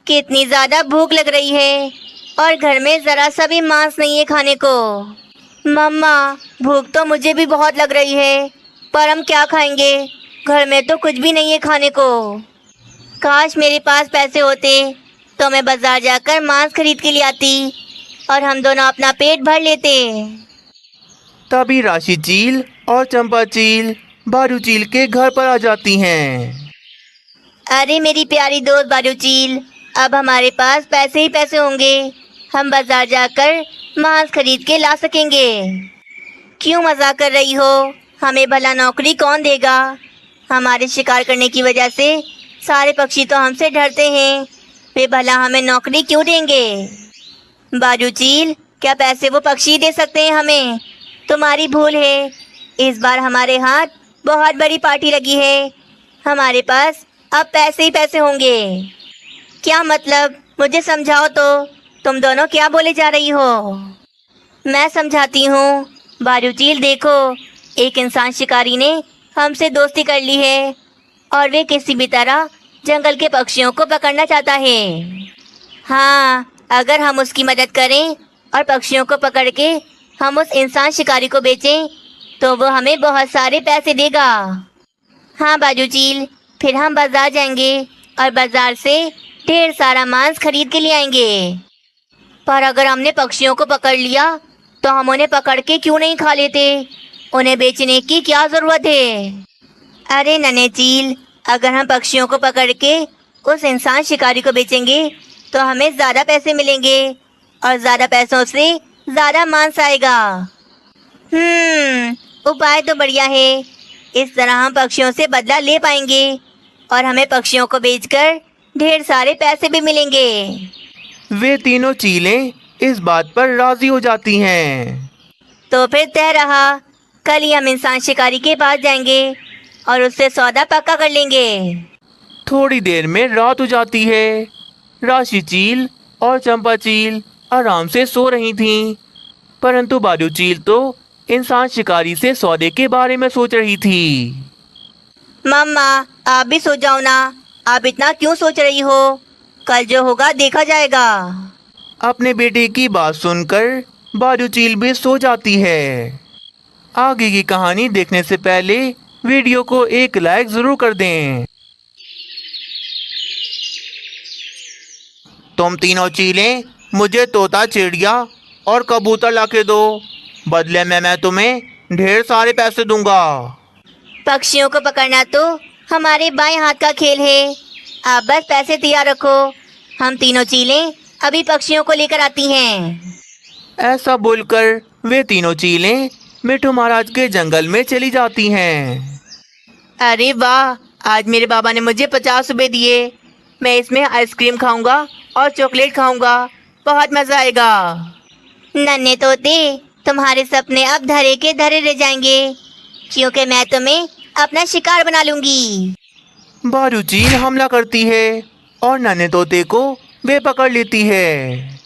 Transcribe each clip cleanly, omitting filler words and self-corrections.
कितनी ज्यादा भूख लग रही है और घर में जरा सा भी मांस नहीं है खाने को। मम्मा, भूख तो मुझे भी बहुत लग रही है, पर हम क्या खाएंगे? घर में तो कुछ भी नहीं है खाने को। काश मेरे पास पैसे होते तो मैं बाजार जाकर मांस खरीद के ले आती और हम दोनों अपना पेट भर लेते। तभी राशि चील और चंपा चील बारू चील के घर पर आ जाती हैं। अरे मेरी प्यारी दोस्त बारू चील, अब हमारे पास पैसे ही पैसे होंगे। हम बाजार जाकर मांस खरीद के ला सकेंगे। क्यों मजाक कर रही हो? हमें भला नौकरी कौन देगा? हमारे शिकार करने की वजह से सारे पक्षी तो हमसे डरते हैं। वे भला हमें नौकरी क्यों देंगे? बारू चील, क्या पैसे वो पक्षी दे सकते हैं हमें? तुम्हारी भूल है। इस बार हमारे हाथ बहुत बड़ी पार्टी लगी है। हमारे पास अब पैसे ही पैसे होंगे। क्या मतलब? मुझे समझाओ तो। तुम दोनों क्या बोले जा रही हो? मैं समझाती हूँ। बारू चील देखो, एक इंसान शिकारी ने हमसे दोस्ती कर ली है और वे किसी भी तरह जंगल के पक्षियों को पकड़ना चाहता है। हाँ, अगर हम उसकी मदद करें और पक्षियों को पकड़ के हम उस इंसान शिकारी को बेचें तो वो हमें बहुत सारे पैसे देगा। हाँ बाजू चील, फिर हम बाजार जाएंगे और बाजार से ढेर सारा मांस खरीद के ले आएंगे। पर अगर हमने पक्षियों को पकड़ लिया तो हम उन्हें पकड़ के क्यों नहीं खा लेते? उन्हें बेचने की क्या ज़रूरत है? अरे नन्हे चील, अगर हम पक्षियों को पकड़ के उस इंसान शिकारी को बेचेंगे तो हमें ज़्यादा पैसे मिलेंगे और ज़्यादा पैसों से ज़्यादा मांस आएगा। उपाय तो बढ़िया है। इस तरह हम पक्षियों से बदला ले पाएंगे और हमें पक्षियों को बेचकर ढेर सारे पैसे भी मिलेंगे। वे तीनों चीलें इस बात पर राजी हो जाती हैं। तो फिर तय रहा, कल ही हम इंसान शिकारी के पास जाएंगे और उससे सौदा पक्का कर लेंगे। थोड़ी देर में रात हो जाती है। राशि चील और चंपा चील आराम से सो रही थीं, परंतु बारू चील तो इंसान शिकारी से सौदे के बारे में सोच रही थी। मम्मा, आप भी सो जाओ ना। आप इतना क्यों सोच रही हो? कल जो होगा देखा जाएगा। अपने बेटे की बात सुनकर बारू चील भी सो जाती है। आगे की कहानी देखने से पहले वीडियो को एक लाइक जरूर कर दें। तुम तीनों चीलें मुझे तोता, चिड़िया और कबूतर लाके दो। बदले में मैं तुम्हें ढेर सारे पैसे दूंगा। पक्षियों को पकड़ना तो हमारे बाएं हाथ का खेल है। आप बस पैसे तैयार रखो। हम तीनों चीलें अभी पक्षियों को लेकर आती हैं। ऐसा बोलकर वे तीनों चीलें मिट्ठू महाराज के जंगल में चली जाती हैं। अरे वाह, आज मेरे बाबा ने मुझे 50 रुपये दिए। मैं इसमें आइसक्रीम खाऊंगा और चॉकलेट खाऊंगा। बहुत मज़ा आएगा। नन्हे तोते, तुम्हारे सपने अब धरे के धरे रह जाएंगे, क्योंकि मैं तुम्हें अपना शिकार बना लूंगी। बारू चील हमला करती है और नन्हे तोते को वे पकड़ लेती है।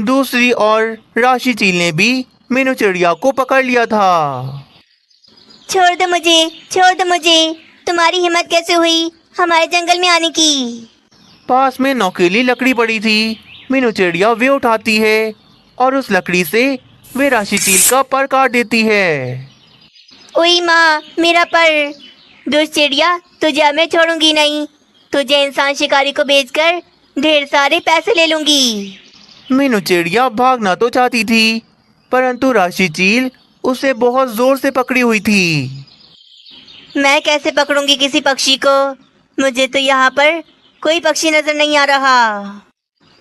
दूसरी ओर राशि चील ने भी मीनू चिड़िया को पकड़ लिया था। छोड़ दो मुझे, छोड़ दो मुझे। तुम्हारी हिम्मत कैसे हुई हमारे जंगल में आने की? पास में नोकीली लकड़ी पड़ी थी। मीनू चिड़िया वे उठाती है और उस लकड़ी से वे राशि चील का पर काट देती है। ओई माँ, मेरा पर! दुष्ट चिड़िया, तुझे अब मैं छोड़ूंगी नहीं। तुझे इंसान शिकारी को बेचकर ढेर सारे पैसे ले लूंगी। मीनू चिड़िया भागना तो चाहती थी, परंतु राशि चील उसे बहुत जोर से पकड़ी हुई थी। मैं कैसे पकड़ूंगी किसी पक्षी को? मुझे तो यहाँ पर कोई पक्षी नजर नहीं आ रहा।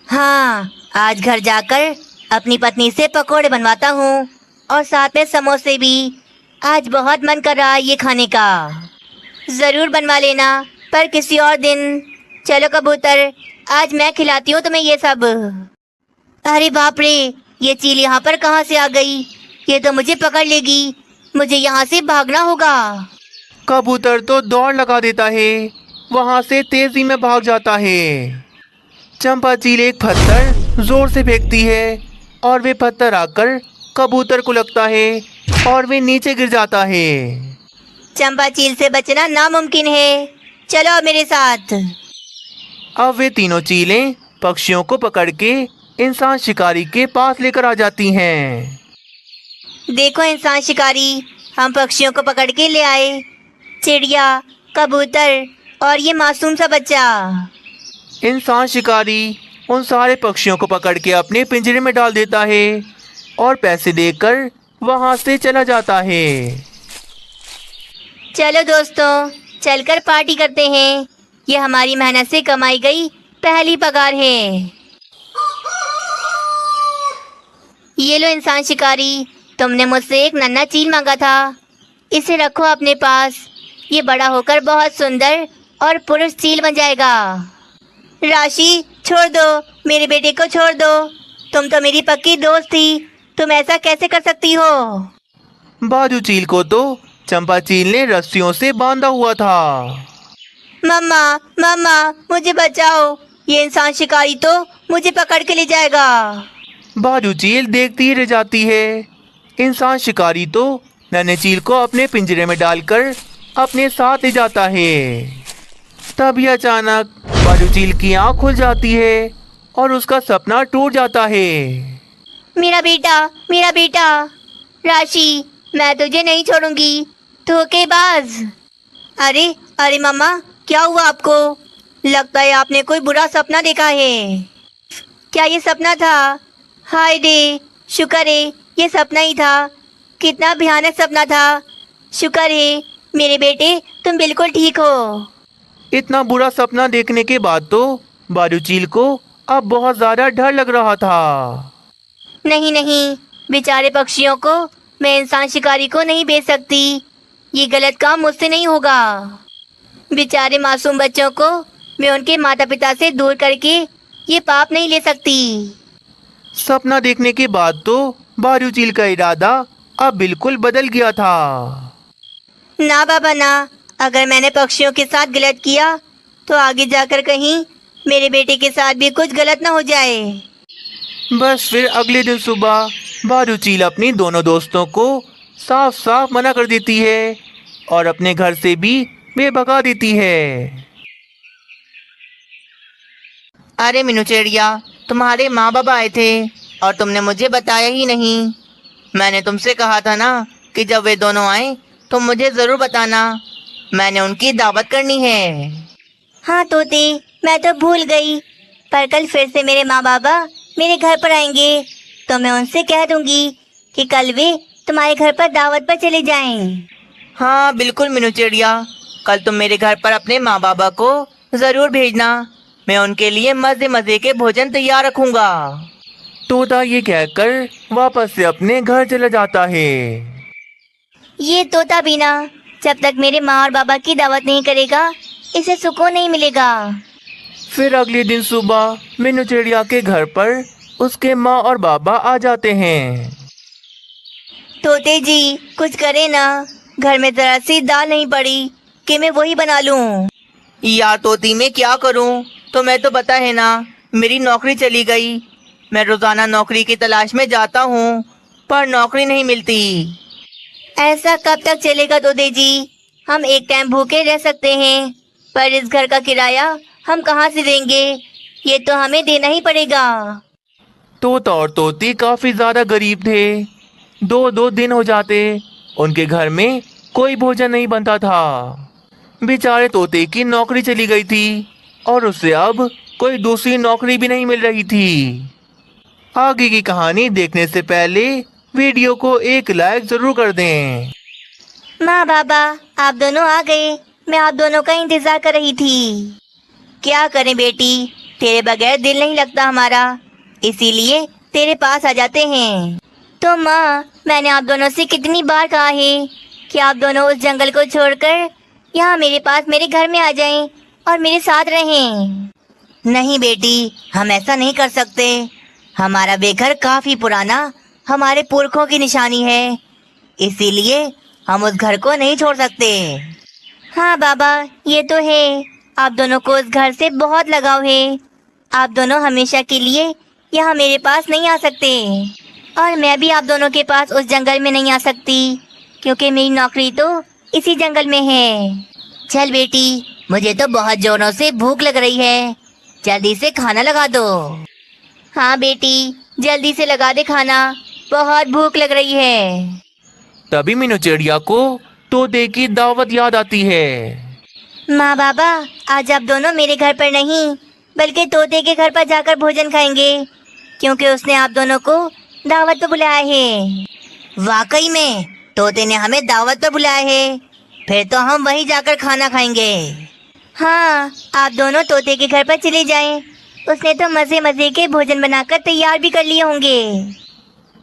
हाँ, आज घर जाकर अपनी पत्नी से पकोड़े बनवाता हूँ और साथ में समोसे भी। आज बहुत मन कर रहा है ये खाने का। ज़रूर बनवा लेना, पर किसी और दिन। चलो कबूतर, आज मैं खिलाती हूँ तुम्हें ये सब। अरे बाप रे, ये चील यहाँ पर कहाँ से आ गई? ये तो मुझे पकड़ लेगी। मुझे यहाँ से भागना होगा। कबूतर तो दौड़ लगा देता है, वहां से तेजी में भाग जाता है। चंपा चील एक पत्थर जोर से फेंकती है और वे पत्थर आकर कबूतर को लगता है और वे नीचे गिर जाता है। चंपा चील से बचना नामुमकिन है। चलो मेरे साथ। अब वे तीनों चीलें पक्षियों को पकड़ के इंसान शिकारी के पास लेकर आ जाती हैं। देखो इंसान शिकारी, हम पक्षियों को पकड़ के ले आए। चिड़िया, कबूतर और ये मासूम सा बच्चा। इंसान शिकारी उन सारे पक्षियों को पकड़ के अपने पिंजरे में डाल देता है और पैसे देकर वहां से चला जाता है। चलो दोस्तों, चलकर पार्टी करते हैं। ये हमारी मेहनत से कमाई गई पहली पगार है। ये लो इंसान शिकारी, तुमने मुझसे एक नन्हा चील मांगा था। इसे रखो अपने पास। ये बड़ा होकर बहुत सुंदर और पुरुष चील बन जाएगा। राशि, छोड़ दो, मेरे बेटे को छोड़ दो। तुम तो मेरी पक्की दोस्त थी, तुम ऐसा कैसे कर सकती हो? बाजू चील को तो चंपा चील ने रस्सियों से बांधा हुआ था। मम्मा, मम्मा, मुझे बचाओ, ये इंसान शिकारी तो मुझे पकड़ के ले जाएगा। बाजू चील देखती ही रह जाती है। इंसान शिकारी तो नन्हे चील को अपने पिंजरे में डालकर अपने साथ ले जाता है। तभी अचानक बाजू चील की आंख खुल जाती है और उसका सपना टूट जाता है। मेरा बेटा, मेरा बेटा। राशि, मैं तुझे नहीं छोड़ूंगी, धोखेबाज। अरे अरे मम्मा, क्या हुआ आपको? लगता है आपने कोई बुरा सपना देखा है। क्या ये सपना था? हाय रे, शुक्र है ये सपना ही था। कितना भयानक सपना था। शुक्र है मेरे बेटे, तुम बिल्कुल ठीक हो। इतना बुरा सपना देखने के बाद तो बाजू चील को अब बहुत ज्यादा डर लग रहा था। नहीं नहीं, बेचारे पक्षियों को मैं इंसान शिकारी को नहीं बेच सकती। ये गलत काम मुझसे नहीं होगा। बेचारे मासूम बच्चों को मैं उनके माता पिता से दूर करके ये पाप नहीं ले सकती। सपना देखने के बाद तो बाजू चील का इरादा अब बिल्कुल बदल गया था। ना बाबा ना, अगर मैंने पक्षियों के साथ गलत किया तो आगे जाकर कहीं मेरे बेटे के साथ भी कुछ गलत ना हो जाए। बस फिर अगले दिन सुबह बाजू चील अपनी दोनों दोस्तों को साफ साफ मना कर देती है और अपने घर से भी बेभगा देती है। अरे मीनू चिड़िया, तुम्हारे माँ बाप आए थे और तुमने मुझे बताया ही नहीं। मैंने तुमसे कहा था ना कि जब वे दोनों आए तो मुझे ज़रूर बताना। मैंने उनकी दावत करनी है। हाँ तोते, मैं तो भूल गई, पर कल फिर से मेरे माँ बाबा मेरे घर पर आएंगे तो मैं उनसे कह दूंगी कि कल वे तुम्हारे घर पर दावत पर चले जाएं। हाँ बिल्कुल मीनू चिड़िया, कल तुम मेरे घर पर अपने माँ बाबा को ज़रूर भेजना। मैं उनके लिए मज़े मज़े के भोजन तैयार रखूँगा। तोता ये कहकर वापस से अपने घर चला जाता है। ये तोता बिना जब तक मेरे माँ और बाबा की दावत नहीं करेगा, इसे सुकून नहीं मिलेगा। फिर अगले दिन सुबह मीनू चिड़िया के घर पर उसके माँ और बाबा आ जाते हैं। तोते जी, कुछ करे ना, घर में जरा सी दाल नहीं पड़ी कि मैं वही बना लूं। या तोती मैं क्या करूँ? तुम्हें तो पता है ना, मेरी नौकरी चली गई। मैं रोज़ाना नौकरी की तलाश में जाता हूँ पर नौकरी नहीं मिलती। ऐसा कब तक चलेगा तोते जी? हम एक टाइम भूखे रह सकते हैं, पर इस घर का किराया हम कहाँ से देंगे? ये तो हमें देना ही पड़ेगा। तोता और तोती काफी ज्यादा गरीब थे। दो दो दिन हो जाते उनके घर में कोई भोजन नहीं बनता था। बेचारे तोते की नौकरी चली गई थी और उसे अब कोई दूसरी नौकरी भी नहीं मिल रही थी। आगे की कहानी देखने से पहले वीडियो को एक लाइक जरूर कर दें। माँ बाबा, आप दोनों आ गए। मैं आप दोनों का इंतजार कर रही थी। क्या करें बेटी, तेरे बगैर दिल नहीं लगता हमारा, इसीलिए तेरे पास आ जाते हैं। तो माँ, मैंने आप दोनों से कितनी बार कहा है कि आप दोनों उस जंगल को छोड़कर यहाँ मेरे पास मेरे घर में आ जाएं और मेरे साथ रहें। नहीं बेटी, हम ऐसा नहीं कर सकते। हमारा बेघर काफी पुराना हमारे पुरखों की निशानी है, इसीलिए हम उस घर को नहीं छोड़ सकते। हाँ बाबा, ये तो है, आप दोनों को उस घर से बहुत लगाव है। आप दोनों हमेशा के लिए यहाँ मेरे पास नहीं आ सकते और मैं भी आप दोनों के पास उस जंगल में नहीं आ सकती क्योंकि मेरी नौकरी तो इसी जंगल में है। चल बेटी, मुझे तो बहुत जोरों से भूख लग रही है, जल्दी से खाना लगा दो। हाँ बेटी, जल्दी से लगा दे खाना, बहुत भूख लग रही है। तभी मीनू चिड़िया को तोते की दावत याद आती है। माँ बाबा, आज आप दोनों मेरे घर पर नहीं बल्कि तोते के घर पर जाकर भोजन खाएंगे, क्योंकि उसने आप दोनों को दावत पर बुलाया है। वाकई में तोते ने हमें दावत पर बुलाया है, फिर तो हम वहीं जाकर खाना खाएंगे। हाँ, आप दोनों तोते के घर पर चले जाएं। उसने तो मजे मजे के भोजन बनाकर तैयार भी कर लिए होंगे।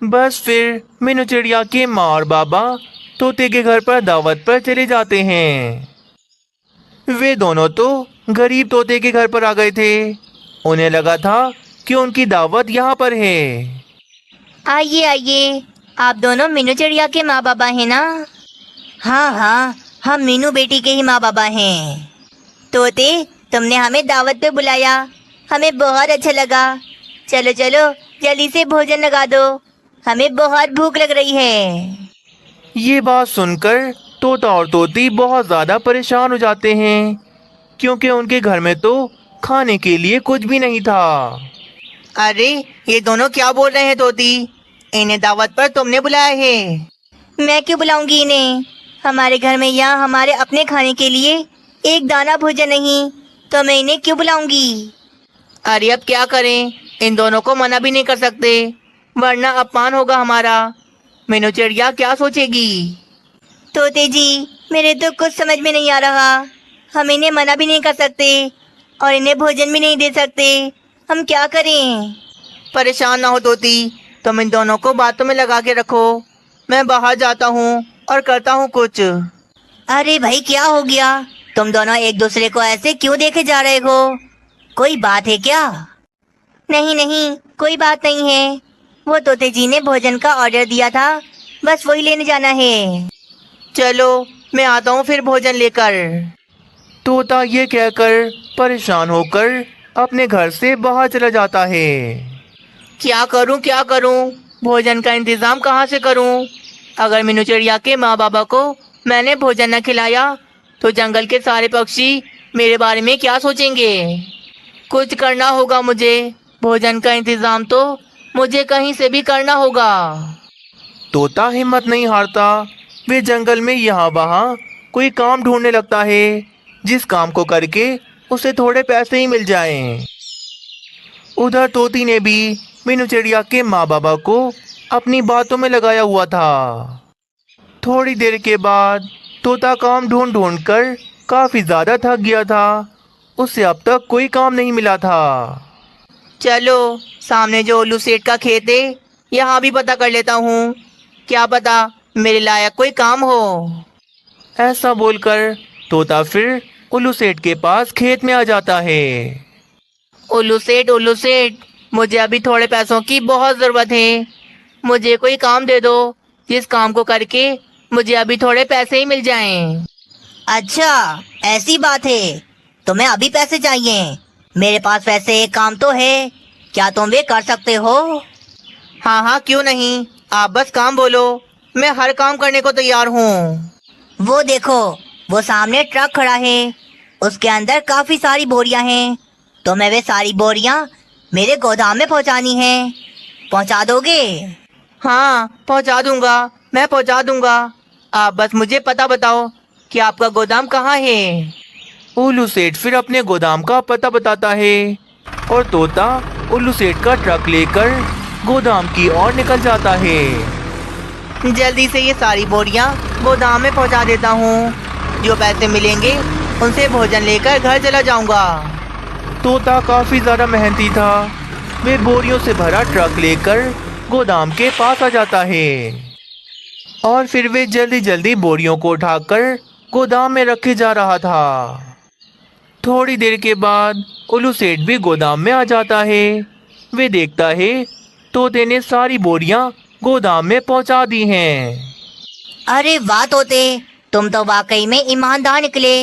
बस फिर मीनू चिड़िया के माँ और बाबा तोते के घर पर दावत पर चले जाते हैं। वे दोनों तो गरीब तोते के घर पर आ गए थे। उन्हें लगा था कि उनकी दावत यहाँ पर है। आइए आइए, आप दोनों मीनू चिड़िया के माँ बाबा हैं ना? हाँ हाँ, हम मीनू बेटी के ही माँ बाबा हैं। तोते, तुमने हमें दावत पे बुलाया, हमें बहुत अच्छा लगा। चलो चलो, जल्दी से भोजन लगा दो, हमें बहुत भूख लग रही है। ये बात सुनकर तोता और तोती बहुत ज्यादा परेशान हो जाते हैं, क्योंकि उनके घर में तो खाने के लिए कुछ भी नहीं था। अरे, ये दोनों क्या बोल रहे हैं तोती? इन्हें दावत पर तुमने बुलाया है? मैं क्यों बुलाऊंगी इन्हें? हमारे घर में यहाँ हमारे अपने खाने के लिए एक दाना भोजन नहीं, तो मैं इन्हें क्यों बुलाऊंगी? अरे अब क्या करें, इन दोनों को मना भी नहीं कर सकते, वरना अपमान होगा हमारा। मीनू चिड़िया क्या सोचेगी? तोते जी, मेरे तो कुछ समझ में नहीं आ रहा। हम इन्हें मना भी नहीं कर सकते और इन्हें भोजन भी नहीं दे सकते। हम क्या करें? परेशान ना हो तोती, तुम इन दोनों को बातों में लगा के रखो। मैं बाहर जाता हूँ और करता हूँ कुछ। अरे भाई, क्या हो गया? तुम दोनों एक दूसरे को ऐसे क्यों देखे जा रहे हो? कोई बात है क्या? नहीं नहीं, कोई बात नहीं है। वो तोते जी ने भोजन का ऑर्डर दिया था, बस वही लेने जाना है। चलो, मैं आता हूँ फिर भोजन लेकर। तोता ये कहकर परेशान होकर अपने घर से बाहर चला जाता है। क्या करूँ? भोजन का इंतजाम कहाँ से करूँ? अगर मीनू चिड़िया के माँ बाबा को मैंने भोजन न खिलाया तो जंगल के सारे पक्षी मेरे बारे में क्या सोचेंगे? कुछ करना होगा मुझे। भोजन का इंतजाम तो मुझे कहीं से भी करना होगा। तोता हिम्मत नहीं हारता। वे जंगल में यहाँ वहाँ कोई काम ढूंढने लगता है, जिस काम को करके उसे थोड़े पैसे ही मिल जाएं। उधर तोती ने भी मीनू चिड़िया के माँ बाबा को अपनी बातों में लगाया हुआ था। थोड़ी देर के बाद तोता काम ढूंढ ढूंढ कर काफी ज्यादा थक गया था। उसे अब तक कोई काम नहीं मिला था। चलो, सामने जो उल्लू सेठ का खेत है, यहाँ भी पता कर लेता हूँ। क्या पता मेरे लायक कोई काम हो। ऐसा बोलकर तोता फिर उल्लू सेठ के पास खेत में आ जाता है। उल्लू सेठ, मुझे अभी थोड़े पैसों की बहुत ज़रूरत है। मुझे कोई काम दे दो, जिस काम को करके मुझे अभी थोड़े पैसे ही मिल जाएं। अच्छा, ऐसी बात है। तुम्हें अभी पैसे चाहिए? मेरे पास वैसे एक काम तो है, क्या तुम वे कर सकते हो? हाँ हाँ, क्यों नहीं, आप बस काम बोलो, मैं हर काम करने को तैयार हूँ। वो देखो, वो सामने ट्रक खड़ा है, उसके अंदर काफी सारी बोरियां हैं। तुम्हें वे सारी बोरियां मेरे गोदाम में पहुंचानी है, पहुंचा दोगे? हाँ, पहुँचा दूंगा, मैं पहुँचा दूंगा। आप बस मुझे पता बताओ कि आपका गोदाम कहाँ है। उल्लू सेठ फिर अपने गोदाम का पता बताता है और तोता उल्लू सेठ का ट्रक लेकर गोदाम की ओर निकल जाता है। जल्दी से ये सारी बोरियां गोदाम में पहुंचा देता हूँ। जो पैसे मिलेंगे उनसे भोजन लेकर घर चला जाऊंगा। तोता काफी ज्यादा मेहनती था। वे बोरियों से भरा ट्रक लेकर गोदाम के पास आ जाता है और फिर वे जल्दी जल्दी बोरियों को उठाकर गोदाम में रखे जा रहा था। थोड़ी देर के बाद उल्लू सेठ भी गोदाम में आ जाता है। वे देखता है तोते ने सारी बोरियां गोदाम में पहुंचा दी हैं। अरे वाह तोते, तुम तो वाकई में ईमानदार निकले।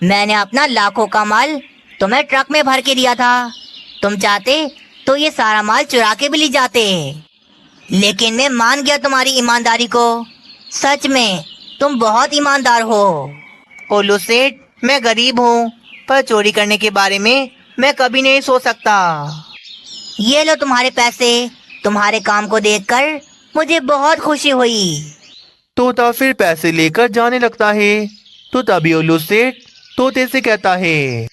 मैंने अपना लाखों का माल तुम्हें ट्रक में भर के दिया था। तुम चाहते तो ये सारा माल चुरा के भी ले जाते, लेकिन मैं मान गया तुम्हारी ईमानदारी को। सच में तुम बहुत ईमानदार हो। उल्लू सेठ, मैं गरीब हूँ, पर चोरी करने के बारे में मैं कभी नहीं सो सकता। ये लो तुम्हारे पैसे। तुम्हारे काम को देखकर मुझे बहुत खुशी हुई। तोता फिर पैसे लेकर जाने लगता है। तो तभी उल्लू सेठ तोते से कहता है,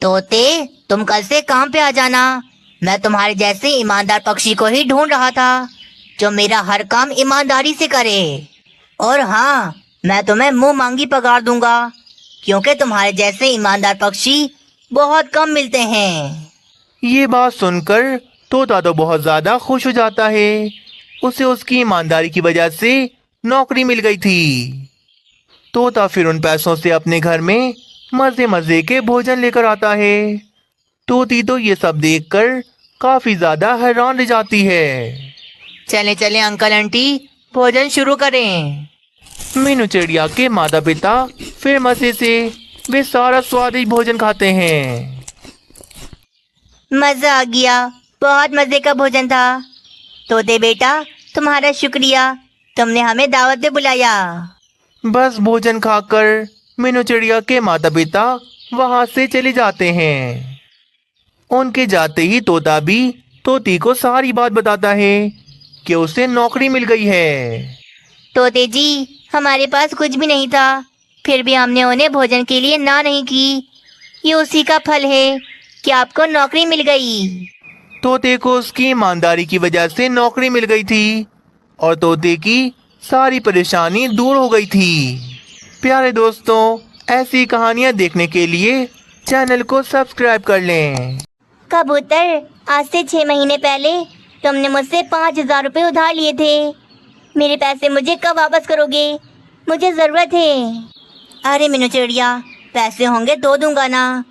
तोते, तुम कल से काम पे आ जाना। मैं तुम्हारे जैसे ईमानदार पक्षी को ही ढूंढ रहा था जो मेरा हर काम ईमानदारी से करे। और हाँ, मैं तुम्हें मुंह मांगी पगार दूंगा क्योंकि तुम्हारे जैसे ईमानदार पक्षी बहुत कम मिलते हैं। ये बात सुनकर तोता तो बहुत ज्यादा खुश हो जाता है। उसे उसकी ईमानदारी की वजह से नौकरी मिल गई थी। तोता फिर उन पैसों से अपने घर में मजे मजे के भोजन लेकर आता है। तोती तो ये सब देखकर काफी ज्यादा हैरान रह जाती है। चले चले अंकल आंटी, भोजन शुरू करें। मीनू चिड़िया के माता पिता फिर मजे से वे सारा स्वादिष्ट भोजन खाते हैं। मजा आ गया, बहुत मजे का भोजन था। तोते बेटा, तुम्हारा शुक्रिया, तुमने हमें दावत पे बुलाया। बस भोजन खाकर मीनू चिड़िया के माता पिता वहां से चले जाते हैं। उनके जाते ही तोता भी तोती को सारी बात बताता है कि उसे नौकरी मिल गई है। तोते जी, हमारे पास कुछ भी नहीं था, फिर भी हमने उन्हें भोजन के लिए ना नहीं की। ये उसी का फल है कि आपको नौकरी मिल गई। तोते को उसकी ईमानदारी की वजह से नौकरी मिल गई थी और तोते की सारी परेशानी दूर हो गई थी। प्यारे दोस्तों, ऐसी कहानियाँ देखने के लिए चैनल को सब्सक्राइब कर लें। कबूतर, आज से 6 महीने पहले तुमने मुझसे 5,000 रुपये उधार लिए थे। मेरे पैसे मुझे कब वापस करोगे? मुझे ज़रूरत है। अरे मीनू चिड़िया, पैसे होंगे तो दूंगा ना।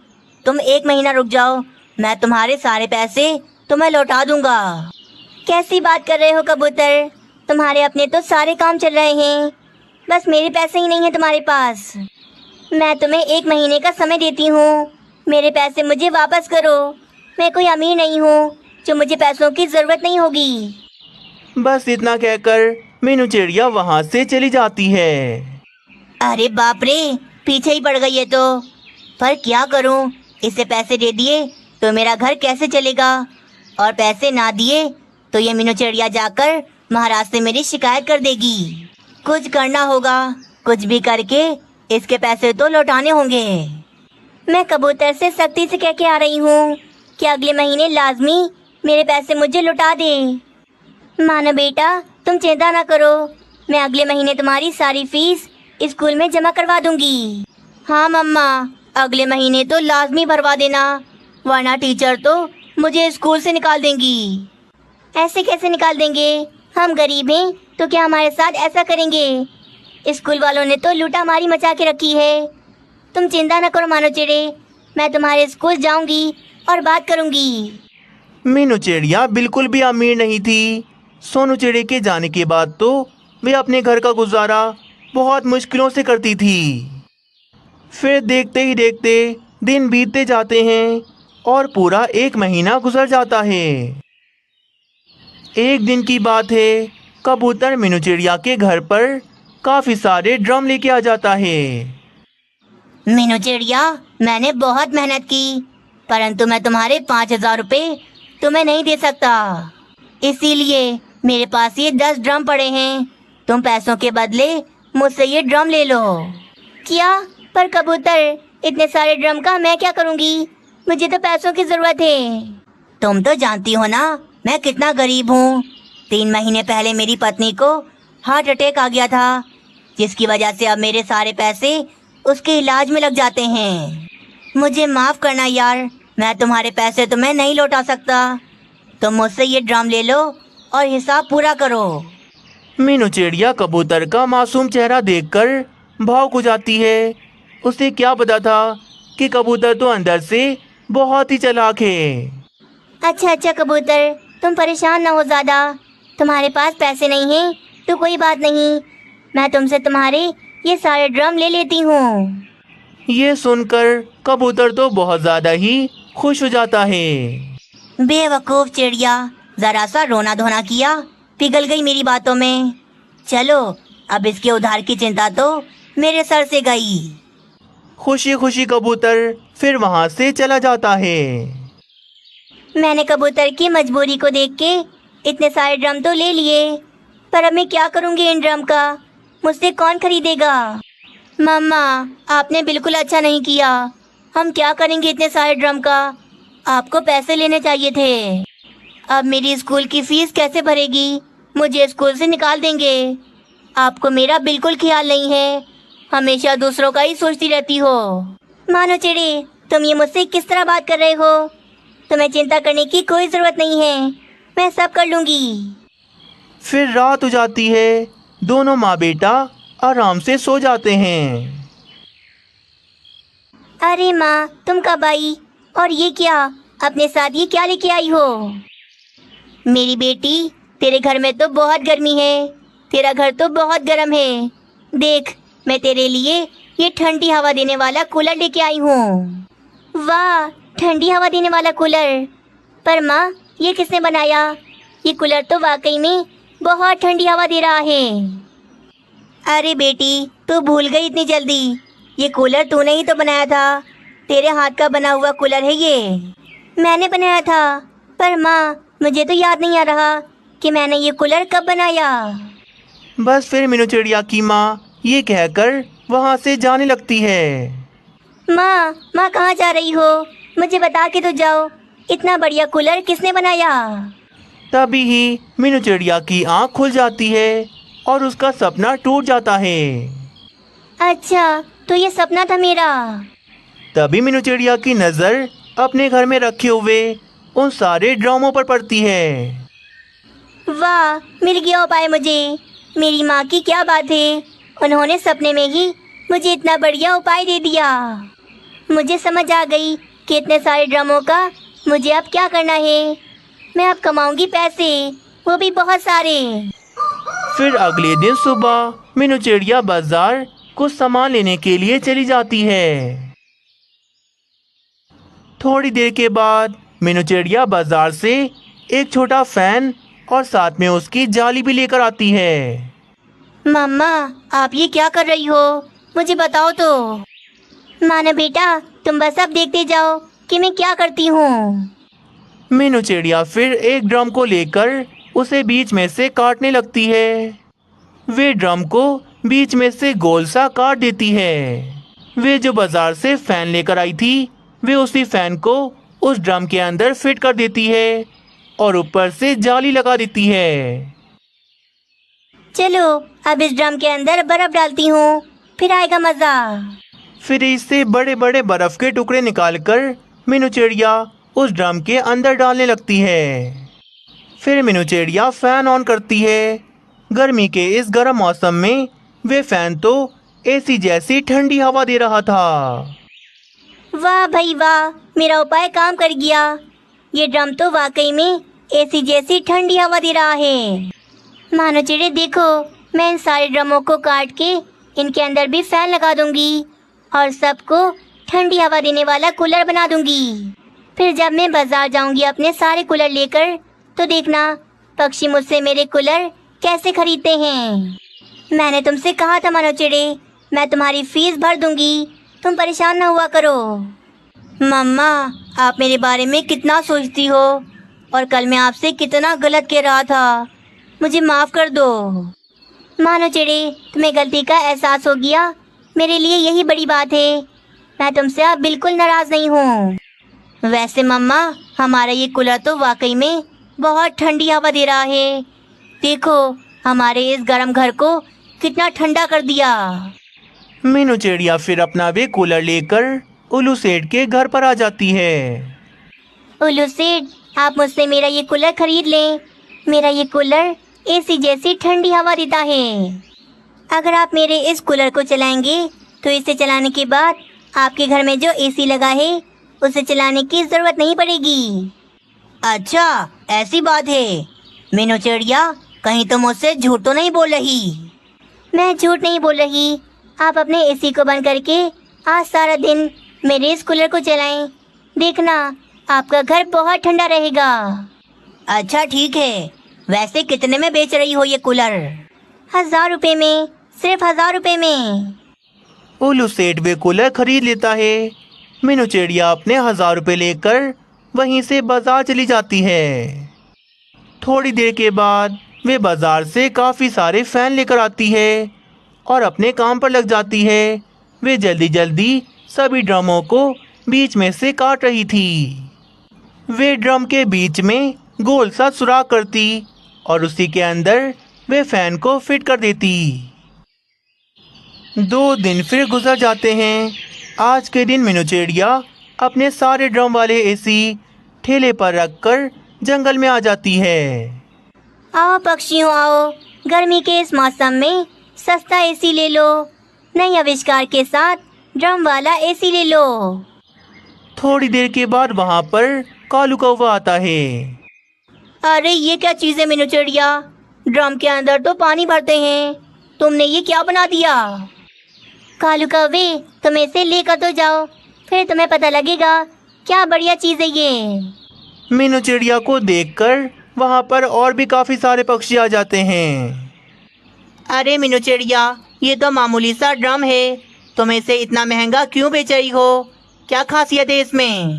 तुम 1 महीना रुक जाओ, मैं तुम्हारे सारे पैसे तुम्हें लौटा दूंगा। कैसी बात कर रहे हो कबूतर? तुम्हारे अपने तो सारे काम चल रहे हैं, बस मेरे पैसे ही नहीं हैं तुम्हारे पास। मैं तुम्हें 1 महीने का समय देती हूँ, मेरे पैसे मुझे वापस करो। मैं कोई अमीर नहीं हूँ जो मुझे पैसों की ज़रूरत नहीं होगी। बस इतना कहकर मीनू चिड़िया वहां से चली जाती है। अरे बाप रे, पीछे ही पड़ गई है तो। पर क्या करूँ, इसे पैसे दे दिए तो मेरा घर कैसे चलेगा, और पैसे ना दिए तो ये मीनू चिड़िया जाकर महाराज से मेरी शिकायत कर देगी। कुछ करना होगा, कुछ भी करके इसके पैसे तो लौटाने होंगे। मैं कबूतर से सख्ती से कह के आ रही हूँ कि अगले महीने लाजमी मेरे पैसे मुझे लौटा दे। मानो बेटा, तुम चिंता ना करो, मैं अगले महीने तुम्हारी सारी फीस स्कूल में जमा करवा दूंगी। हाँ मम्मा, अगले महीने तो लाजमी भरवा देना, वरना टीचर तो मुझे स्कूल से निकाल देंगी। ऐसे कैसे निकाल देंगे? हम गरीब हैं तो क्या हमारे साथ ऐसा करेंगे? स्कूल वालों ने तो लूटामारी मचा के रखी है। तुम चिंता न करो मानो चिड़े, मैं तुम्हारे स्कूल जाऊंगी और बात करूंगी। मीनू चिड़िया बिल्कुल भी अमीर नहीं थी। सोनू चिड़े के जाने के बाद तो वे अपने घर का गुजारा बहुत मुश्किलों से करती थी। फिर देखते ही देखते दिन बीतते जाते हैं और पूरा 1 महीना गुजर जाता है। एक दिन की बात है, कबूतर मीनू चिड़िया के घर पर काफी सारे ड्रम लेके आ जाता है। मीनू चिड़िया, मैंने बहुत मेहनत की, परंतु मैं तुम्हारे 5,000 रुपये तुम्हें नहीं दे सकता। इसीलिए मेरे पास ये 10 ड्रम पड़े हैं। तुम पैसों के बदले मुझसे ये ड्रम ले लो। क्या? पर कबूतर, इतने सारे ड्रम का मैं क्या करूँगी? मुझे तो पैसों की ज़रूरत है। तुम तो जानती हो ना मैं कितना गरीब हूँ। 3 महीने पहले मेरी पत्नी को हार्ट अटैक आ गया था, जिसकी वजह से अब मेरे सारे पैसे उसके इलाज में लग जाते हैं। मुझे माफ़ करना यार, मैं तुम्हारे पैसे तुम्हें नहीं लौटा सकता। तुम मुझसे ये ड्रम ले लो और हिसाब पूरा करो। मीनू चिड़िया कबूतर का मासूम चेहरा देखकर भावुक हो जाती है। उसे क्या पता था कि कबूतर तो अंदर से बहुत ही चालाक है। अच्छा कबूतर, तुम परेशान ना हो ज़्यादा। तुम्हारे पास पैसे नहीं हैं तो कोई बात नहीं, मैं तुमसे तुम्हारे ये सारे ड्रम ले लेती हूँ। ये सुनकर कबूतर तो बहुत ज़्यादा ही खुश हो जाता है। बेवकूफ़ चिड़िया, ज़रा सा रोना धोना किया, पिघल गई मेरी बातों में। चलो, अब इसके उधार की चिंता तो मेरे सर से गई। खुशी खुशी कबूतर फिर वहाँ से चला जाता है। मैंने कबूतर की मजबूरी को देख के इतने सारे ड्रम तो ले लिए, पर अब मैं क्या करूँगी इन ड्रम का? मुझसे कौन खरीदेगा? मम्मा, आपने बिल्कुल अच्छा नहीं किया। हम क्या करेंगे इतने सारे ड्रम का? आपको पैसे लेने चाहिए थे। अब मेरी स्कूल की फीस कैसे भरेगी? मुझे स्कूल से निकाल देंगे। आपको मेरा बिल्कुल ख्याल नहीं है, हमेशा दूसरों का ही सोचती रहती हो। मानो चिड़ी, तुम ये मुझसे किस तरह बात कर रहे हो? तुम्हें चिंता करने की कोई ज़रूरत नहीं है, मैं सब कर लूँगी। फिर रात हो जाती है। दोनों माँ बेटा आराम से सो जाते हैं। अरे माँ, तुम कब आई? और ये क्या, अपने साथ ये क्या लेके आई हो? मेरी बेटी, तेरे घर में तो बहुत गर्मी है, तेरा घर तो बहुत गर्म है। देख, मैं तेरे लिए ये ठंडी हवा देने वाला कूलर लेके आई हूँ। वाह, ठंडी हवा देने वाला कूलर। पर माँ, ये किसने बनाया? ये कूलर तो वाकई में बहुत ठंडी हवा दे रहा है। अरे बेटी, तू भूल गई इतनी जल्दी? ये कूलर तूने ही तो बनाया था, तेरे हाथ का बना हुआ कूलर है ये। मैंने बनाया था, पर माँ मुझे तो याद नहीं आ रहा कि मैंने ये कूलर कब बनाया। बस फिर मीनू चिड़िया की माँ ये कहकर वहाँ से जाने लगती है। माँ, माँ कहाँ जा रही हो? मुझे बता के तो जाओ, इतना बढ़िया कूलर किसने बनाया? तभी ही मीनू चिड़िया की आँख खुल जाती है और उसका सपना टूट जाता है। अच्छा, तो ये सपना था मेरा। तभी मीनू चिड़िया की नज़र अपने घर में रखे हुए उन सारे ड्रामों पर पड़ती है। वाह, मिल गया उपाय मुझे। मेरी माँ की क्या बात है, उन्होंने सपने में ही मुझे इतना बढ़िया उपाय दे दिया। मुझे समझ आ गई कि इतने सारे ड्रमों का मुझे अब क्या करना है। मैं अब कमाऊंगी पैसे, वो भी बहुत सारे। फिर अगले दिन सुबह मीनू चिड़िया बाजार कुछ सामान लेने के लिए चली जाती है। थोड़ी देर के बाद मीनू चिड़िया बाजार से एक छोटा फैन और साथ में उसकी जाली भी लेकर आती है। मम्मा, आप ये क्या कर रही हो? मुझे बताओ तो। माना बेटा, तुम बस अब देखते जाओ कि मैं क्या करती हूँ। मीनू चिड़िया फिर एक ड्रम को लेकर उसे बीच में से काटने लगती है। वे ड्रम को बीच में से गोल सा काट देती है। वे जो बाजार से फैन लेकर आई थी, वे उसी फैन को उस ड्रम के अंदर फिट कर देती है और ऊपर से जाली लगा देती है। चलो, अब इस ड्रम के अंदर बर्फ डालती हूँ, फिर आएगा मजा। फिर इससे बड़े बड़े बर्फ के टुकड़े निकालकर मीनू चिड़िया उस ड्रम के अंदर डालने लगती है। फिर मीनू चिड़िया फैन ऑन करती है। गर्मी के इस गर्म मौसम में वे फैन तो एसी जैसी ठंडी हवा दे रहा था। वाह भाई वाह, मेरा उपाय काम कर गया। ये ड्रम तो वाकई में एसी जैसी ठंडी हवा दे रहा है। मानो चिड़े देखो, मैं इन सारे ड्रमों को काट के इनके अंदर भी फैन लगा दूंगी और सबको ठंडी हवा देने वाला कूलर बना दूंगी। फिर जब मैं बाजार जाऊंगी अपने सारे कूलर लेकर, तो देखना पक्षी मुझसे मेरे कूलर कैसे खरीदते हैं। मैंने तुमसे कहा था मानो चिड़े, मैं तुम्हारी फीस भर दूंगी, तुम परेशान ना हुआ करो। मम्मा, आप मेरे बारे में कितना सोचती हो, और कल मैं आपसे कितना गलत कह रहा था, मुझे माफ़ कर दो। मानो चिड़े, तुम्हें गलती का एहसास हो गया, मेरे लिए यही बड़ी बात है। मैं तुमसे अब बिल्कुल नाराज़ नहीं हूँ। वैसे मम्मा, हमारा ये कूलर तो वाकई में बहुत ठंडी हवा दे रहा है। देखो, हमारे इस गर्म घर को कितना ठंडा कर दिया। मीनू चिड़िया फिर अपना वे कूलर लेकर उल्लू सेठ के घर पर आ जाती है। उल्लू सेठ, आप मुझसे मेरा ये कूलर खरीद लें। मेरा ये कूलर एसी जैसी ठंडी हवा देता है। अगर आप मेरे इस कूलर को चलाएंगे तो इसे चलाने के बाद आपके घर में जो एसी लगा है उसे चलाने की ज़रूरत नहीं पड़ेगी। अच्छा, ऐसी बात है। मीनू चिड़िया, कहीं तुम मुझसे झूठ तो नहीं बोल रही? मैं झूठ नहीं बोल रही। आप अपने एसी को बंद करके आज सारा दिन मेरे इस कूलर को चलाएं। देखना, आपका घर बहुत ठंडा रहेगा। अच्छा ठीक है। वैसे कितने में बेच रही हो ये कूलर? 1000 रुपये में, सिर्फ 1000 रुपये में। उल्लू सेठ वे कूलर खरीद लेता है। मीनू चिड़िया अपने 1000 रुपये लेकर वहीं से बाजार चली जाती है। थोड़ी देर के बाद वे बाजार से काफ़ी सारे फैन लेकर आती है और अपने काम पर लग जाती है। वे जल्दी जल्दी सभी ड्रमों को बीच में से काट रही थी। वे ड्रम के बीच में गोल सा सुराख करती और उसी के अंदर वे फैन को फिट कर देती। 2 दिन फिर गुजर जाते हैं। आज के दिन मीनू चिड़िया अपने सारे ड्रम वाले एसी ठेले पर रखकर जंगल में आ जाती है। आओ पक्षियों आओ, गर्मी के इस मौसम में सस्ता एसी ले लो। नए आविष्कार के साथ ड्रम वाला एसी ले लो। थोड़ी देर के बाद वहाँ पर कालू कौवा आता है। अरे ये क्या चीज़ है मीनू चिड़िया, ड्रम के अंदर तो पानी भरते हैं, तुमने ये क्या बना दिया? कालू कौवे, तुम इसे लेकर तो जाओ, फिर तुम्हें पता लगेगा क्या बढ़िया चीज़ है ये। मीनू चिड़िया को देखकर वहाँ पर और भी काफ़ी सारे पक्षी आ जाते हैं। अरे मीनू चिड़िया, ये तो मामूली सा ड्रम है, तुम इसे इतना महंगा क्यों बेच रही हो? क्या खासियत है इसमें?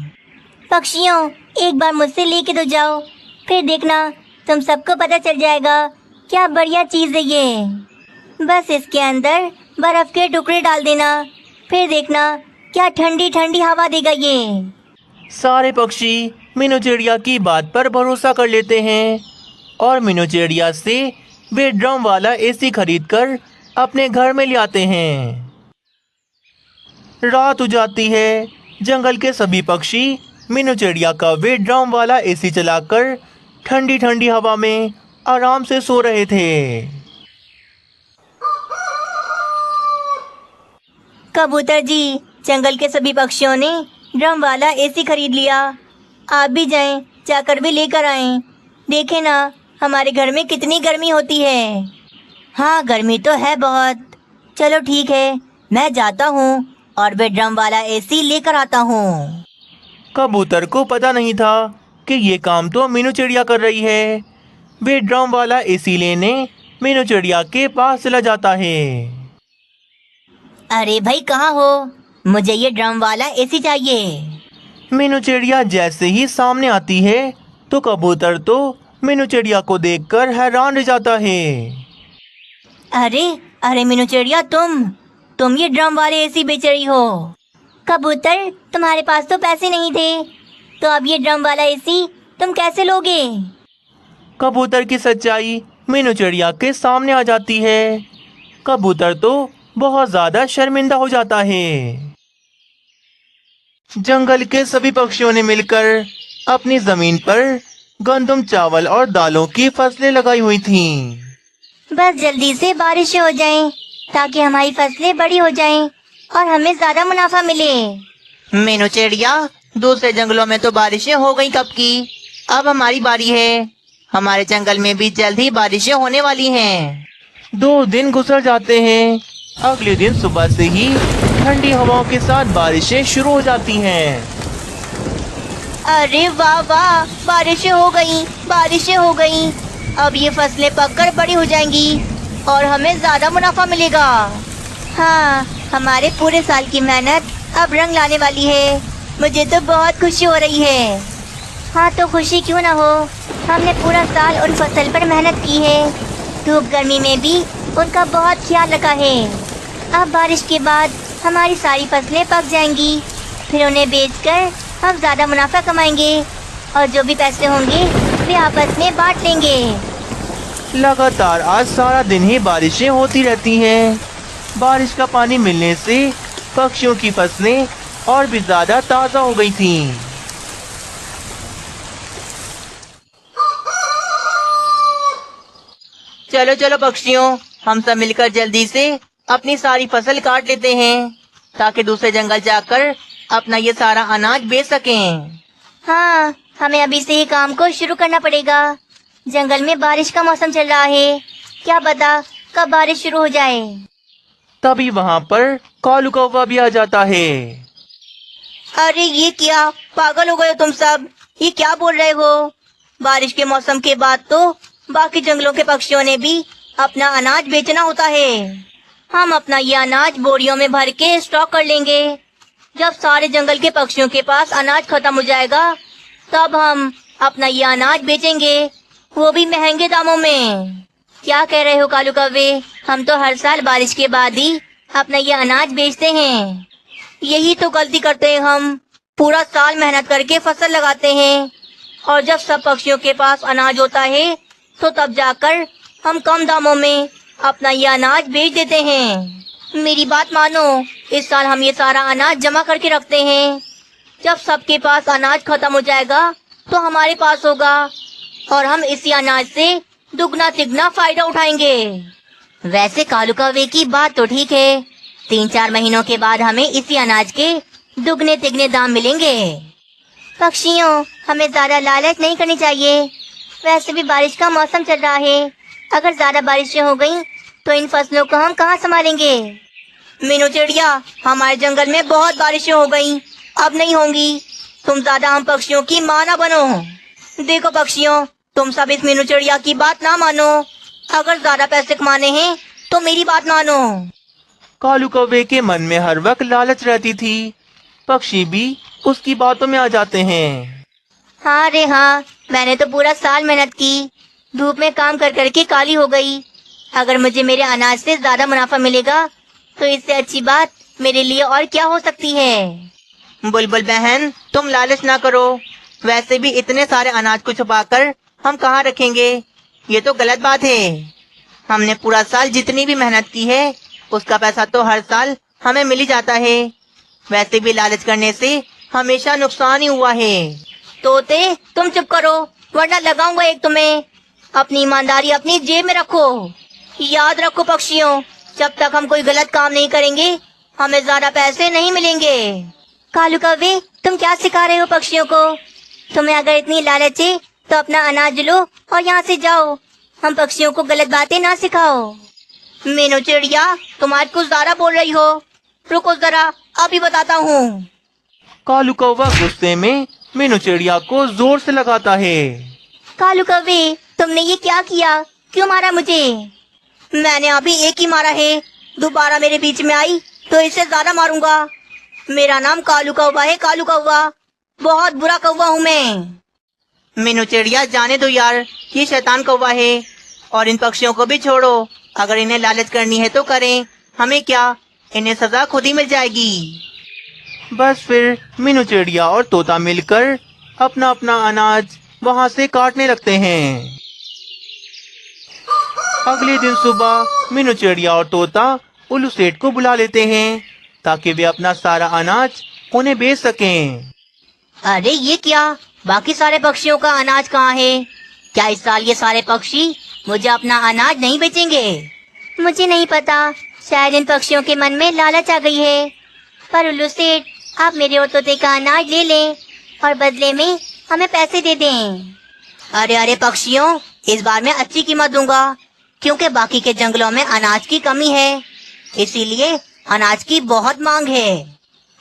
पक्षियों, एक बार मुझसे लेके तो जाओ, फिर देखना तुम सबको पता चल जाएगा क्या बढ़िया चीज़ है ये। बस इसके अंदर बर्फ के टुकड़े डाल देना, फिर देखना क्या ठंडी ठंडी हवा देगा ये। सारे पक्षी मीनू चिड़िया की बात पर भरोसा कर लेते हैं और मीनू चिड़िया से वे ड्रम वाला एसी खरीदकर अपने घर में ले आते हैं। रात हो जाती है। जंगल के सभी पक्षी मीनू चिड़िया का वे ड्रम वाला एसी चलाकर ठंडी ठंडी हवा में आराम से सो रहे थे। कबूतर जी, जंगल के सभी पक्षियों ने ड्रम वाला एसी खरीद लिया। आप भी जाएं, जाकर भी लेकर आएं। देखें ना हमारे घर में कितनी गर्मी होती है। हाँ, गर्मी तो है बहुत। चलो ठीक है, मैं जाता हूँ और वे ड्रम वाला एसी लेकर आता हूँ। कबूतर को पता नहीं था कि ये काम तो मीनू चिड़िया कर रही है। वे ड्रम वाला एसी लेने मीनू चिड़िया के पास चला जाता है। अरे भाई, कहाँ हो? मुझे ये ड्रम वाला एसी चाहिए। मीनू चिड़िया जैसे ही सामने आती है तो कबूतर तो मीनू चिड़िया को देखकर हैरान रह जाता है। अरे अरे मीनू चिड़िया, तुम ये ड्रम वाले एसी बेच रही हो। कबूतर, तुम्हारे पास तो पैसे नहीं थे, तो अब ये ड्रम वाला एसी तुम कैसे लोगे? कबूतर की सच्चाई मीनू चिड़िया के सामने आ जाती है। कबूतर तो बहुत ज़्यादा शर्मिंदा हो जाता है। जंगल के सभी पक्षियों ने मिलकर अपनी ज़मीन पर गंदम, चावल और दालों की फसलें लगाई हुई थीं। बस जल्दी से बारिश हो जाए ताकि हमारी फसलें बड़ी हो जाएं और हमें ज्यादा मुनाफा मिले। मीनू चिड़िया, दूसरे जंगलों में तो बारिशें हो गई कब की, अब हमारी बारी है। हमारे जंगल में भी जल्द ही बारिशें होने वाली हैं। 2 दिन गुजर जाते हैं। अगले दिन सुबह से ही ठंडी हवाओं के साथ बारिशें शुरू हो जाती हैं। अरे वाह वाह, बारिशें हो गई। अब ये फसलें पककर बड़ी हो जाएंगी और हमें ज्यादा मुनाफा मिलेगा। हाँ, हमारे पूरे साल की मेहनत अब रंग लाने वाली है। मुझे तो बहुत खुशी हो रही है। हाँ, तो खुशी क्यों ना हो, हमने पूरा साल उन फसल पर मेहनत की है। धूप गर्मी में भी उनका बहुत ख्याल रखा है। अब बारिश के बाद हमारी सारी फसलें पक जाएंगी, फिर उन्हें बेचकर हम ज़्यादा मुनाफा कमाएंगे और जो भी पैसे होंगे वे आपस में बांट लेंगे। लगातार आज सारा दिन ही बारिशें होती रहती हैं। बारिश का पानी मिलने से पक्षियों की फसलें और भी ज़्यादा ताज़ा हो गई थीं। चलो चलो पक्षियों, हम सब मिलकर जल्दी से अपनी सारी फसल काट लेते हैं ताकि दूसरे जंगल जाकर अपना ये सारा अनाज बेच सकें। हाँ, हमें अभी से ही काम को शुरू करना पड़ेगा। जंगल में बारिश का मौसम चल रहा है, क्या पता कब बारिश शुरू हो जाए। तभी वहाँ पर कालू कौवा भी आ जाता है। अरे ये क्या, पागल हो गए हो तुम सब? ये क्या बोल रहे हो? बारिश के मौसम के बाद तो बाकी जंगलों के पक्षियों ने भी अपना अनाज बेचना होता है। हम अपना ये अनाज बोरियों में भर के स्टॉक कर लेंगे। जब सारे जंगल के पक्षियों के पास अनाज खत्म हो जाएगा तब हम अपना ये अनाज बेचेंगे, वो भी महंगे दामों में। क्या कह रहे हो कालू कौवे? हम तो हर साल बारिश के बाद ही अपना ये अनाज बेचते हैं। यही तो गलती करते हैं हम। पूरा साल मेहनत करके फसल लगाते हैं और जब सब पक्षियों के पास अनाज होता है तो तब जाकर हम कम दामों में अपना ये अनाज बेच देते हैं। मेरी बात मानो, इस साल हम ये सारा अनाज जमा करके रखते हैं। जब सबके पास अनाज खत्म हो जाएगा तो हमारे पास होगा और हम इसी अनाज से दुगना तिगना फायदा उठाएंगे। वैसे कालू कौवे की बात तो ठीक है। 3-4 महीनों के बाद हमें इसी अनाज के दुगने तिगने दाम मिलेंगे। पक्षियों, हमें ज्यादा लालच नहीं करनी चाहिए। वैसे भी बारिश का मौसम चल रहा है। अगर ज्यादा बारिशें हो गईं तो इन फसलों को हम कहाँ संभालेंगे? मीनू चिड़िया, हमारे जंगल में बहुत बारिशें हो गईं, अब नहीं होंगी। तुम ज्यादा हम पक्षियों की माँ ना बनो। देखो पक्षियों, तुम सब इस मीनू चिड़िया की बात ना मानो। अगर ज्यादा पैसे कमाने हैं तो मेरी बात मानो। कालू कौवे के मन में हर वक्त लालच रहती थी। पक्षी भी उसकी बातों में आ जाते हैं। हाँ रे हाँ, मैंने तो पूरा साल मेहनत की, धूप में काम कर करके काली हो गई। अगर मुझे मेरे अनाज से ज्यादा मुनाफा मिलेगा तो इससे अच्छी बात मेरे लिए और क्या हो सकती है। बुलबुल बहन, तुम लालच ना करो। वैसे भी इतने सारे अनाज को छुपाकर हम कहाँ रखेंगे? ये तो गलत बात है। हमने पूरा साल जितनी भी मेहनत की है उसका पैसा तो हर साल हमें मिल ही जाता है। वैसे भी लालच करने से हमेशा नुकसान ही हुआ है। तोते, तुम चुप करो वरना लगाऊंगा एक तुम्हें। अपनी ईमानदारी अपनी जेब में रखो। याद रखो पक्षियों, जब तक हम कोई गलत काम नहीं करेंगे हमें ज्यादा पैसे नहीं मिलेंगे। कालू कौवे, तुम क्या सिखा रहे हो पक्षियों को? तुम्हें अगर इतनी लालच है तो अपना अनाज लो और यहाँ से जाओ। हम पक्षियों को गलत बातें ना सिखाओ। मीनू चिड़िया, तुम आज कुछ ज्यादा बोल रही हो। रुको जरा, अभी बताता हूँ। कालू कौवा गुस्से में मीनू चिड़िया को जोर से लगाता है। कालू कौवे, तुमने ये क्या किया? क्यों मारा मुझे? मैंने अभी एक ही मारा है। दोबारा मेरे बीच में आई तो इससे ज्यादा मारूंगा। मेरा नाम कालू कौवा है, कालू कौवा। बहुत बुरा कौवा हूँ मैं। मीनू चिड़िया, जाने दो यार, ये शैतान कौवा है। और इन पक्षियों को भी छोड़ो। अगर इन्हें लालच करनी है तो करें, हमें क्या, इन्हें सजा खुद ही मिल जाएगी। बस फिर मीनू चिड़िया और तोता मिलकर अपना अपना अनाज वहाँ से काटने लगते हैं। अगले दिन सुबह मीनू चिड़िया और तोता उल्लू सेठ को बुला लेते हैं ताकि वे अपना सारा अनाज उन्हें बेच सकें। अरे ये क्या, बाकी सारे पक्षियों का अनाज कहाँ है? क्या इस साल ये सारे पक्षी मुझे अपना अनाज नहीं बेचेंगे? मुझे नहीं पता, शायद इन पक्षियों के मन में लालच आ गई है। पर उल्लू सेठ, आप मेरे और तोते का अनाज ले लें और बदले में हमें पैसे दे दें। अरे अरे पक्षियों, इस बार मैं अच्छी कीमत दूंगा क्योंकि बाकी के जंगलों में अनाज की कमी है, इसीलिए अनाज की बहुत मांग है।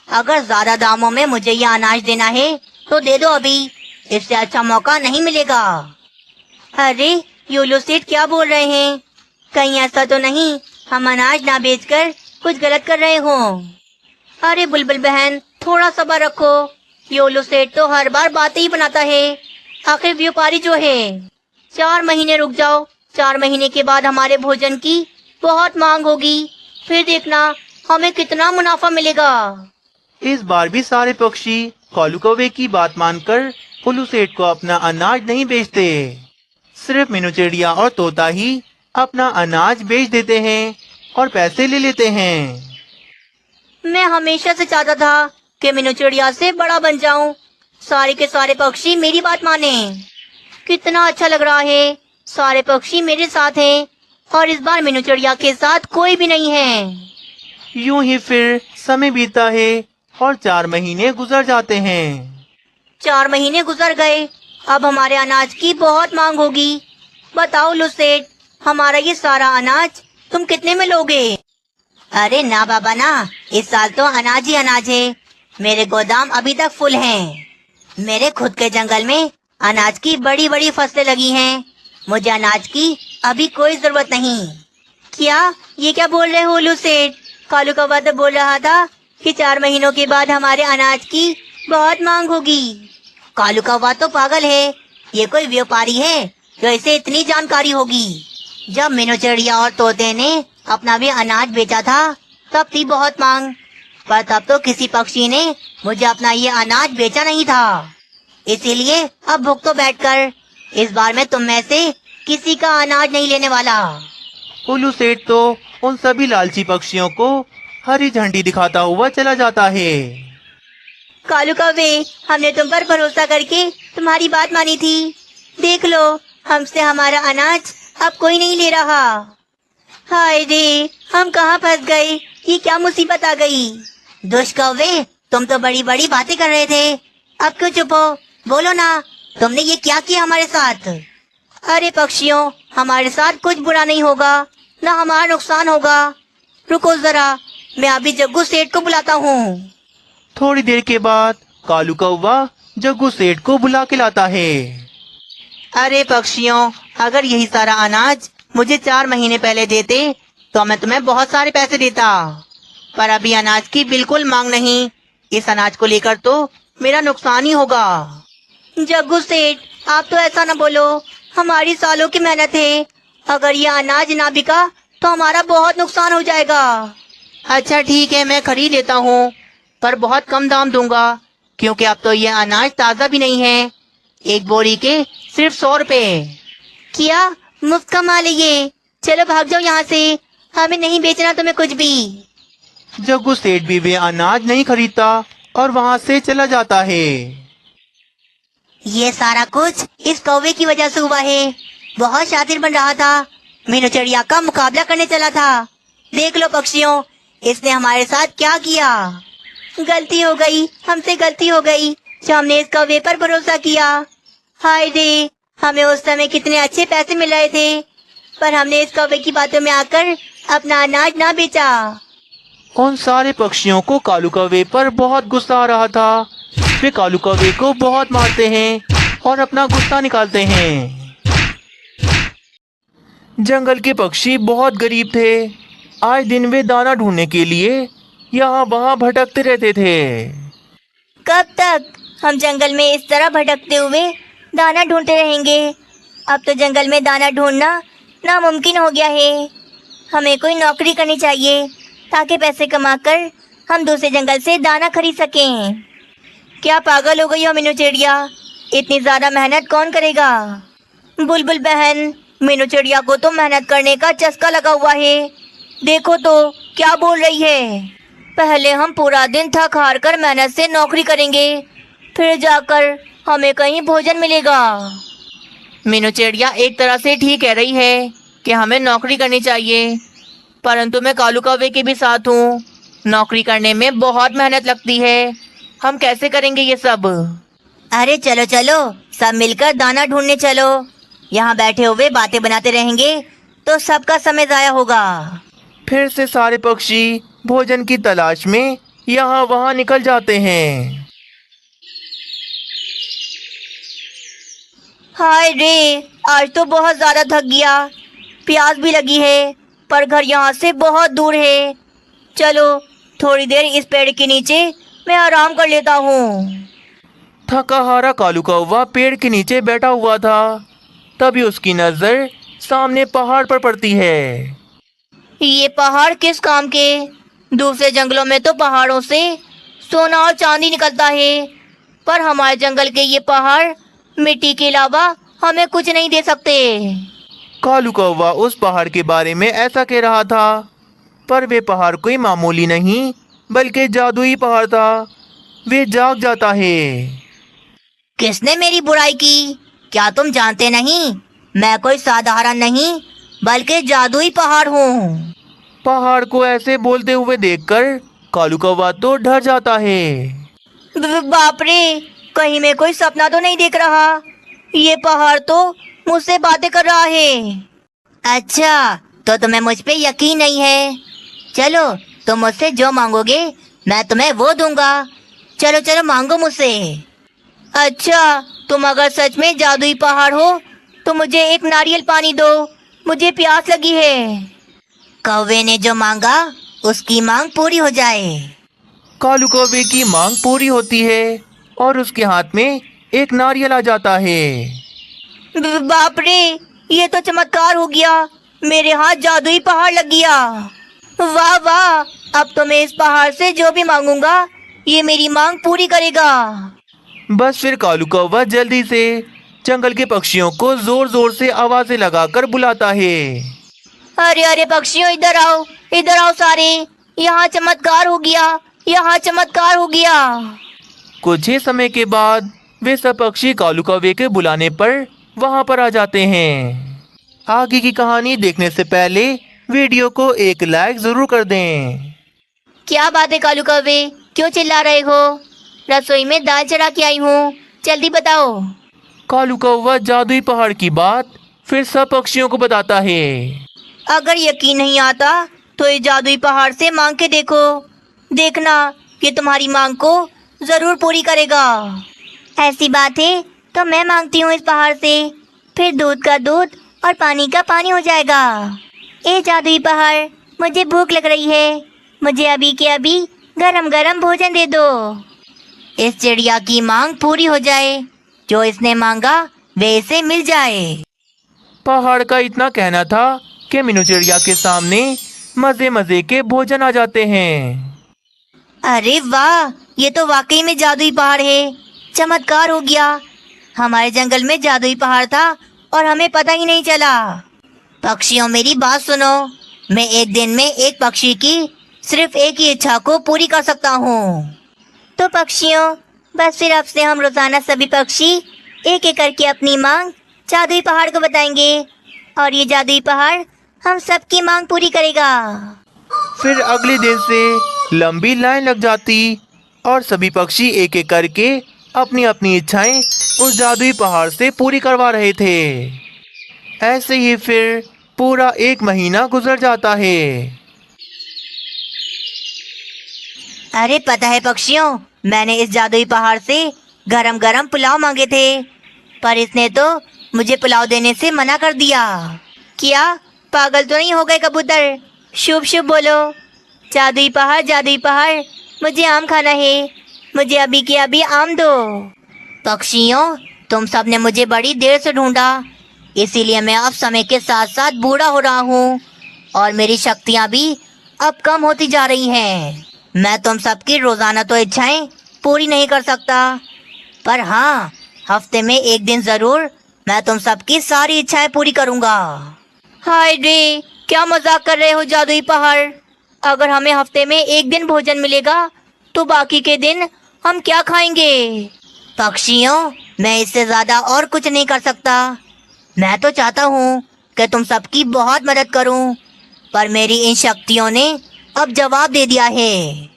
अगर ज्यादा दामों में मुझे यह अनाज देना है तो दे दो अभी, इससे अच्छा मौका नहीं मिलेगा। अरे ये उल्लू सेठ क्या बोल रहे हैं? कहीं ऐसा तो नहीं हम अनाज ना बेचकर कुछ गलत कर रहे हो? अरे बुलबुल बहन, थोड़ा सब्र रखो। ये उल्लू सेठ तो हर बार बातें ही बनाता है। आखिर व्यापारी जो है। 4 महीने रुक जाओ, 4 महीने के बाद हमारे भोजन की बहुत मांग होगी, फिर देखना हमें कितना मुनाफा मिलेगा। इस बार भी सारे पक्षी कालू कौवे की बात मानकर उल्लू सेठ को अपना अनाज नहीं बेचते। सिर्फ मीनू चिड़िया और तोता ही अपना अनाज बेच देते हैं और पैसे ले लेते हैं। मैं हमेशा से चाहता था कि मीनू चिड़िया से बड़ा बन जाऊं। सारे के सारे पक्षी मेरी बात माने। कितना अच्छा लग रहा है, सारे पक्षी मेरे साथ हैं और इस बार मीनू चिड़िया के साथ कोई भी नहीं है। यूं ही फिर समय बीता है और 4 महीने गुजर जाते हैं। 4 महीने गुजर गए, अब हमारे अनाज की बहुत मांग होगी। बताओ उल्लू सेठ, हमारा ये सारा अनाज तुम कितने में लोगे? अरे ना बाबा ना, इस साल तो अनाज ही अनाज है। मेरे गोदाम अभी तक फुल हैं। मेरे खुद के जंगल में अनाज की बड़ी बड़ी फसलें लगी हैं। मुझे अनाज की अभी कोई जरूरत नहीं। क्या ये क्या बोल रहे हो उल्लू सेठ? कालू कौवा तो बोल रहा था कि 4 महीनों के बाद हमारे अनाज की बहुत मांग होगी। कालू कौवा तो पागल है, ये कोई व्यापारी है जो इसे इतनी जानकारी होगी। जब मीनू चिड़िया और तोते ने अपना भी अनाज बेचा था तब थी बहुत मांग, पर तब तो किसी पक्षी ने मुझे अपना ये अनाज बेचा नहीं था। इसीलिए अब भूख तो बैठकर इस बार मैं तुम में से किसी का अनाज नहीं लेने वाला। उल्लू सेठ तो उन सभी लालची पक्षियों को हरी झंडी दिखाता हुआ चला जाता है। कालू कौवे, हमने तुम पर भरोसा करके तुम्हारी बात मानी थी। देख लो, हमसे हमारा अनाज अब कोई नहीं ले रहा। हाय रे, हम कहाँ फंस गए, ये क्या मुसीबत आ गई। दुष्ट कौवे, तुम तो बड़ी बड़ी बातें कर रहे थे, अब क्यों चुप हो? बोलो ना, तुमने ये क्या किया हमारे साथ? अरे पक्षियों, हमारे साथ कुछ बुरा नहीं होगा, ना हमारा नुकसान होगा। रुको जरा, मैं अभी जग्गू सेठ को बुलाता हूँ। थोड़ी देर के बाद कालू कौवा जग्गू सेठ को बुला के लाता है। अरे पक्षियों, अगर यही सारा अनाज मुझे 4 महीने पहले देते तो मैं तुम्हें बहुत सारे पैसे देता, पर अभी अनाज की बिल्कुल मांग नहीं। इस अनाज को लेकर तो मेरा नुकसान ही होगा। जग्गू सेठ, आप तो ऐसा न बोलो, हमारी सालों की मेहनत है। अगर ये अनाज ना बिका तो हमारा बहुत नुकसान हो जाएगा। अच्छा ठीक है, मैं खरीद लेता हूँ, पर बहुत कम दाम दूंगा, क्योंकि अब तो ये अनाज ताज़ा भी नहीं है। एक बोरी के सिर्फ 100 रुपए। क्या मुफ्त कमा लिए? चलो भाग जाओ यहाँ से, हमें नहीं बेचना तुम्हें कुछ भी। जग्गू सेठ भी वे अनाज नहीं खरीदता और वहाँ से चला जाता है। ये सारा कुछ इस कौवे की वजह से हुआ है। बहुत शातिर बन रहा था, मीनू चिड़िया का मुकाबला करने चला था। देख लो पक्षियों, इसने हमारे साथ क्या किया। गलती हो गई, हमसे गलती हो गई जो हमने इस कौवे पर भरोसा किया। हाय रे, हमें उस समय कितने अच्छे पैसे मिल रहे थे, पर हमने इस कौवे की बातों में आकर अपना अनाज ना बेचा। उन सारे पक्षियों को कालू कौवे पर बहुत गुस्सा आ रहा था। वे कालू कौवे को बहुत मारते हैं और अपना गुस्सा निकालते हैं। जंगल के पक्षी बहुत गरीब थे। आए दिन वे दाना ढूंढने के लिए यहाँ वहाँ भटकते रहते थे। कब तक हम जंगल में इस तरह भटकते हुए दाना ढूंढते रहेंगे? अब तो जंगल में दाना ढूंढना नामुमकिन हो गया है। हमें कोई नौकरी करनी चाहिए ताकि पैसे कमाकर हम दूसरे जंगल से दाना खरीद सकें। क्या पागल हो गई हो मीनू चिड़िया? इतनी ज़्यादा मेहनत कौन करेगा? बुलबुल बहन, मीनू चिड़िया को तो मेहनत करने का चस्का लगा हुआ है। देखो तो क्या बोल रही है। पहले हम पूरा दिन थक हार कर मेहनत से नौकरी करेंगे, फिर जाकर हमें कहीं भोजन मिलेगा। मीनू चिड़िया एक तरह से ठीक कह रही है कि हमें नौकरी करनी चाहिए, परंतु मैं कालू कौवे के भी साथ हूँ। नौकरी करने में बहुत मेहनत लगती है, हम कैसे करेंगे ये सब? अरे चलो चलो, सब मिलकर दाना ढूंढने चलो। यहाँ बैठे हुए बातें बनाते रहेंगे तो सबका समय ज़ाया होगा। फिर से सारे पक्षी भोजन की तलाश में यहाँ वहाँ निकल जाते हैं। हाय रे, आज तो बहुत ज़्यादा थक गया, प्यास भी लगी है, पर घर यहाँ से बहुत दूर है। चलो थोड़ी देर इस पेड़ के नीचे मैं आराम कर लेता हूँ। थका हारा कालू कौवा पेड़ के नीचे बैठा हुआ था। तभी उसकी नजर सामने पहाड़ पर पड़ती है। ये पहाड़ किस काम के? दूसरे जंगलों में तो पहाड़ों से सोना और चांदी निकलता है, पर हमारे जंगल के ये पहाड़ मिट्टी के अलावा हमें कुछ नहीं दे सकते। कालू कौवा उस पहाड़ के बारे में ऐसा कह रहा था, पर वे पहाड़ कोई मामूली नहीं बल्कि जादुई पहाड़ था। वे जाग जाता है। किसने मेरी बुराई की? क्या तुम जानते नहीं, मैं कोई साधारण नहीं बल्कि जादुई पहाड़ हूँ। पहाड़ को ऐसे बोलते हुए देखकर कालू कौवा तो डर जाता है। बाप रे, कहीं मैं कोई सपना तो नहीं देख रहा। ये पहाड़ तो मुझसे बातें कर रहा है। अच्छा, तो तुम्हें मुझ पे यकीन नहीं है। चलो, तुम मुझसे जो मांगोगे मैं तुम्हें वो दूंगा। चलो चलो मांगो मुझसे। अच्छा, तुम अगर सच में जादुई पहाड़ हो तो मुझे एक नारियल पानी दो, मुझे प्यास लगी है। कौवे ने जो मांगा उसकी मांग पूरी हो जाए। कालू कौवे की मांग पूरी होती है और उसके हाथ में एक नारियल आ जाता है। बाप रे, ये तो चमत्कार हो गया। मेरे हाथ जादुई पहाड़ लग गया। वाह वाह, अब तो मैं इस पहाड़ से जो भी मांगूंगा ये मेरी मांग पूरी करेगा। बस फिर कालू कौवा जल्दी से जंगल के पक्षियों को जोर जोर से आवाजें लगाकर बुलाता है। अरे अरे पक्षियों, इधर आओ सारे। यहाँ चमत्कार हो गया, यहाँ चमत्कार हो गया। कुछ ही समय के बाद वे सब पक्षी कालू कौवे के बुलाने पर वहां पर आ जाते हैं। आगे की कहानी देखने से पहले वीडियो को एक लाइक जरूर कर दें। क्या बात है कालू कौवे, क्यों चिल्ला रहे हो? रसोई में दाल चढ़ा के आई हूँ, जल्दी बताओ। कालू कौवा जादुई पहाड़ की बात फिर सब पक्षियों को बताता है। अगर यकीन नहीं आता तो इस जादुई पहाड़ से मांग के देखो। देखना कि तुम्हारी मांग को जरूर पूरी करेगा। ऐसी बात है तो मैं मांगती हूँ इस पहाड़ से, फिर दूध का दूध और पानी का पानी हो जाएगा। ए जादुई पहाड़, मुझे भूख लग रही है, मुझे अभी के अभी गरम गरम भोजन दे दो। इस चिड़िया की मांग पूरी हो जाए, जो इसने मांगा वे इसे मिल जाए। पहाड़ का इतना कहना था कि मीनू चिड़िया के सामने मजे मजे के भोजन आ जाते हैं। अरे वाह, ये तो वाकई में जादुई पहाड़ है। चमत्कार हो गया। हमारे जंगल में जादुई पहाड़ था और हमें पता ही नहीं चला। पक्षियों, मेरी बात सुनो। मैं एक दिन में एक पक्षी की सिर्फ एक ही इच्छा को पूरी कर सकता हूँ। तो पक्षियों, बस फिर अब से हम रोजाना सभी पक्षी एक एक करके अपनी मांग जादुई पहाड़ को बताएंगे और ये जादुई पहाड़ हम सबकी मांग पूरी करेगा। फिर अगले दिन से लंबी लाइन लग जाती और सभी पक्षी एक एक करके अपनी अपनी इच्छाएं उस जादुई पहाड़ से पूरी करवा रहे थे। ऐसे ही फिर पूरा 1 महीना गुजर जाता है। अरे पता है पक्षियों, मैंने इस जादुई पहाड़ से गरम गरम पुलाव मांगे थे, पर इसने तो मुझे पुलाव देने से मना कर दिया। क्या पागल तो नहीं हो गए कबूतर? शुभ शुभ बोलो। जादुई पहाड़, मुझे आम खाना है, मुझे अभी के अभी आम दो। पक्षियों, तुम सब ने मुझे बड़ी देर से ढूंढा, इसीलिए मैं अब समय के साथ साथ बूढ़ा हो रहा हूँ और मेरी शक्तियाँ भी अब कम होती जा रही हैं। मैं तुम सबकी रोजाना तो इच्छाएं पूरी नहीं कर सकता, पर हाँ, हफ्ते में एक दिन जरूर मैं तुम सबकी सारी इच्छाएं पूरी करूँगा। हाय रे, क्या मजाक कर रहे हो जादुई पहाड़? अगर हमें हफ्ते में एक दिन भोजन मिलेगा तो बाकी के दिन हम क्या खाएंगे? पक्षियों, मैं इससे ज्यादा और कुछ नहीं कर सकता। मैं तो चाहता हूँ कि तुम सबकी बहुत मदद करूँ, पर मेरी इन शक्तियों ने अब जवाब दे दिया है।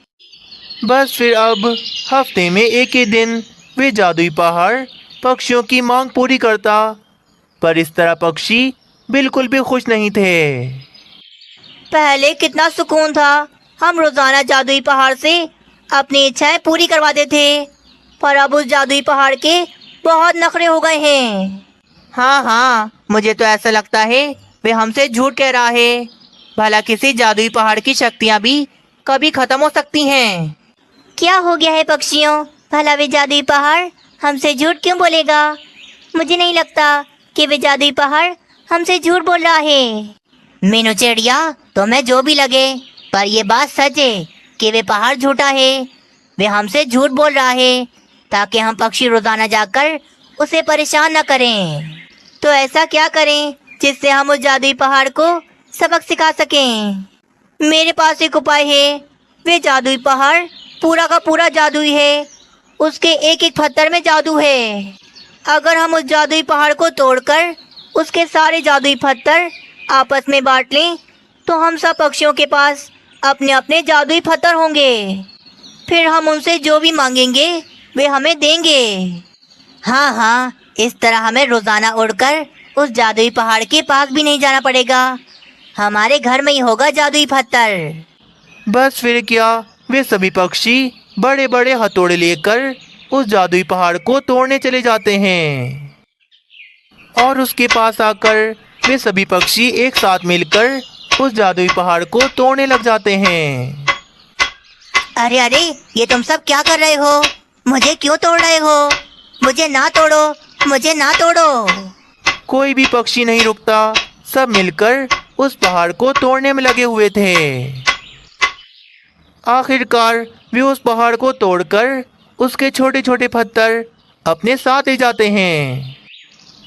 बस फिर अब हफ्ते में एक ही दिन वे जादुई पहाड़ पक्षियों की मांग पूरी करता, पर इस तरह पक्षी बिल्कुल भी खुश नहीं थे। पहले कितना सुकून था, हम रोजाना जादुई पहाड़ से अपनी इच्छाएं पूरी करवाते थे, पर अब उस जादुई पहाड़ के बहुत नखरे हो गए हैं। हाँ, मुझे तो ऐसा लगता है वे हमसे झूठ कह रहा है। भला किसी जादुई पहाड़ की शक्तियाँ भी कभी खत्म हो सकती हैं। क्या हो गया है पक्षियों? भला वे जादुई पहाड़ हमसे झूठ क्यों बोलेगा? मुझे नहीं लगता कि वे जादुई पहाड़ हमसे झूठ बोल रहा है। मीनू चिड़िया, तुम्हें जो भी लगे, पर ये बात सच है कि वे पहाड़ झूठा है। वे हमसे झूठ बोल रहा है ताकि हम पक्षी रोजाना जाकर उसे परेशान न करें। तो ऐसा क्या करें जिससे हम उस जादुई पहाड़ को सबक सिखा सकें? मेरे पास एक उपाय है। वे जादुई पहाड़ पूरा का पूरा जादुई है, उसके एक एक पत्थर में जादू है। अगर हम उस जादुई पहाड़ को तोड़कर उसके सारे जादुई पत्थर आपस में बांट लें तो हम सब पक्षियों के पास अपने अपने जादुई पत्थर होंगे। फिर हम उनसे जो भी मांगेंगे वे हमें देंगे। हाँ, इस तरह हमें रोजाना उड़कर उस जादुई पहाड़ के पास भी नहीं जाना पड़ेगा। हमारे घर में ही होगा जादुई पत्थर। बस फिर क्या, वे सभी पक्षी बड़े बड़े हथौड़े लेकर उस जादुई पहाड़ को तोड़ने चले जाते हैं और उसके पास आकर वे सभी पक्षी एक साथ मिलकर उस जादुई पहाड़ को तोड़ने लग जाते हैं। अरे अरे, ये तुम सब क्या कर रहे हो? मुझे क्यों तोड़ रहे हो? मुझे ना तोड़ो, मुझे ना तोड़ो। कोई भी पक्षी नहीं रुकता, सब मिलकर उस पहाड़ को तोड़ने में लगे हुए थे। आखिरकार वे उस पहाड़ को तोड़कर उसके छोटे छोटे पत्थर अपने साथ ले जाते हैं।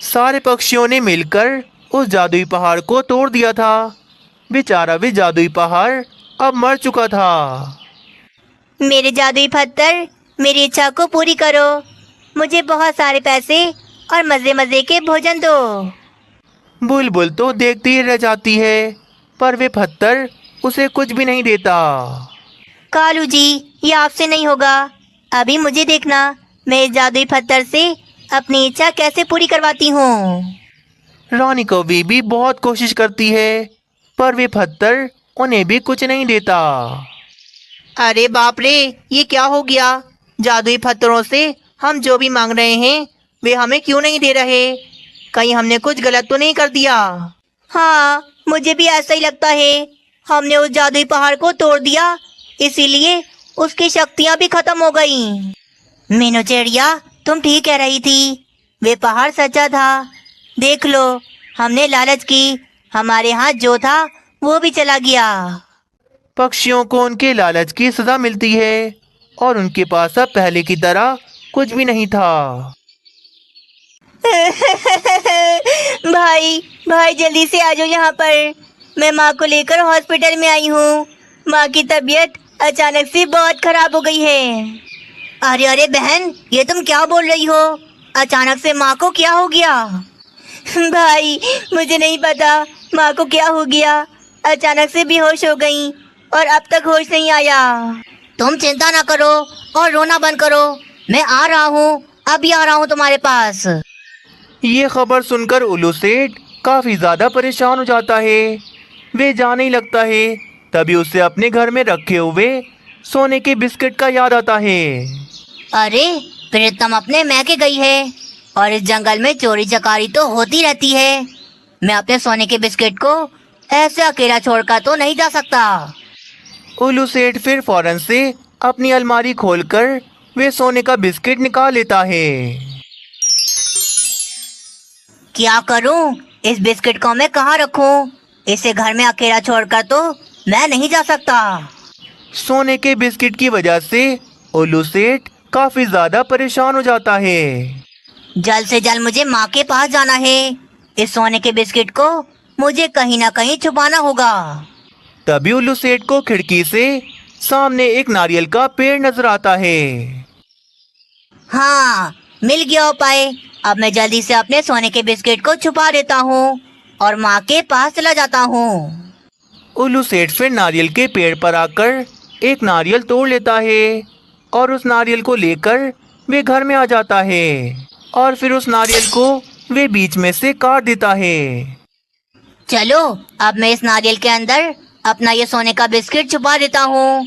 सारे पक्षियों ने मिलकर उस जादुई पहाड़ को तोड़ दिया था। बेचारा वे जादुई पहाड़ अब मर चुका था। मेरे जादुई पत्थर, मेरी इच्छा को पूरी करो। मुझे बहुत सारे पैसे और मजे मजे के भोजन दो। बुलबुल तो देखती ही रह जाती है, पर वे पत्थर उसे कुछ भी नहीं देता। कालू जी, ये आपसे नहीं होगा। अभी मुझे देखना, मैं इस जादुई पत्थर से अपनी इच्छा कैसे पूरी करवाती हूँ। रानी कौवी भी बहुत कोशिश करती है, पर वे पत्थर उन्हें भी कुछ नहीं देता। अरे बाप रे, ये क्या हो गया? जादुई पत्थरों से हम जो भी मांग रहे हैं वे हमें क्यों नहीं दे रहे? कहीं हमने कुछ गलत तो नहीं कर दिया? हाँ, मुझे भी ऐसा ही लगता है। हमने उस जादुई पहाड़ को तोड़ दिया, इसीलिए उसकी शक्तियाँ भी खत्म हो गईं। मीनू चिड़िया, तुम ठीक कह रही थी। वे पहाड़ सच्चा था। देख लो, हमने लालच की, हमारे हाथ जो था वो भी चला गया। पक्षियों को उनके लालच की सजा मिलती है और उनके पास अब पहले की तरह कुछ भी नहीं था। भाई भाई, जल्दी से आ जाओ यहाँ पर। मैं माँ को लेकर हॉस्पिटल में आई हूँ। माँ की तबीयत अचानक से बहुत खराब हो गई है। अरे अरे बहन, ये तुम क्या बोल रही हो? अचानक से माँ को क्या हो गया? भाई, मुझे नहीं पता माँ को क्या हो गया। अचानक से बेहोश हो गई और अब तक होश नहीं आया। तुम चिंता ना करो और रोना बंद करो। मैं आ रहा हूँ, अभी आ रहा हूँ तुम्हारे पास। ये खबर सुनकर उल्लू सेठ काफी ज्यादा परेशान हो जाता है। वे जाने ही लगता है, तभी उसे अपने घर में रखे हुए सोने के बिस्किट का याद आता है। अरे, प्रीतम अपने मैके गई है और इस जंगल में चोरी चकारी तो होती रहती है। मैं अपने सोने के बिस्किट को ऐसे अकेला छोड़कर तो नहीं जा सकता। उल्लू सेठ फिर फौरन से अपनी अलमारी खोलकर वे सोने का बिस्किट निकाल लेता है। क्या करूं? इस बिस्किट को मैं कहाँ रखूं? इसे घर में अकेला छोड़कर तो मैं नहीं जा सकता। सोने के बिस्किट की वजह से उल्लू सेठ काफी ज्यादा परेशान हो जाता है। जल्द से जल्द मुझे माँ के पास जाना है। इस सोने के बिस्किट को मुझे कहीं ना कहीं छुपाना होगा। तभी उल्लू सेठ को खिड़की से सामने एक नारियल का पेड़ नजर आता है। हाँ, मिल गया उपाय। अब मैं जल्दी से अपने सोने के बिस्किट को छुपा देता हूँ और माँ के पास चला जाता हूँ। उल्लू सेठ फिर नारियल के पेड़ पर आकर एक नारियल तोड़ लेता है और उस नारियल को लेकर वे घर में आ जाता है और फिर उस नारियल को वे बीच में से काट देता है। चलो, अब मैं इस नारियल के अंदर अपना ये सोने का बिस्किट छुपा देता हूँ।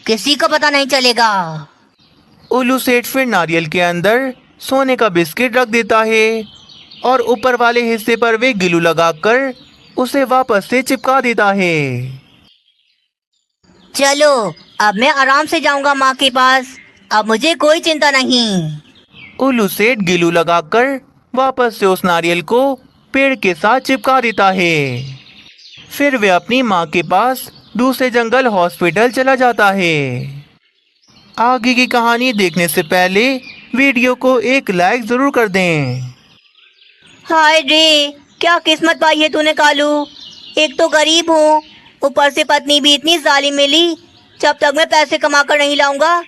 किसी को पता नहीं चलेगा। उल्लू सेठ फिर नारियल के अंदर सोने का बिस्किट रख देता है और ऊपर वाले हिस्से पर वे गिलू लगाकर उसे वापस से चिपका देता है। चलो, अब मैं आराम से जाऊंगा माँ के पास। अब मुझे कोई चिंता नहीं। उल्लू सेठ गिलू लगाकर वापस से उस नारियल को पेड़ के साथ चिपका देता है। फिर वे अपनी माँ के पास दूसरे जंगल हॉस्पिटल चला जाता है। आगे की कहानी देखने से पहले वीडियो को एक लाइक जरूर कर दें। हाय रे, क्या किस्मत पाई है तूने कालू। एक तो गरीब हूँ, ऊपर से पत्नी भी इतनी जालिम मिली। जब तक मैं पैसे कमा कर नहीं लाऊंगा,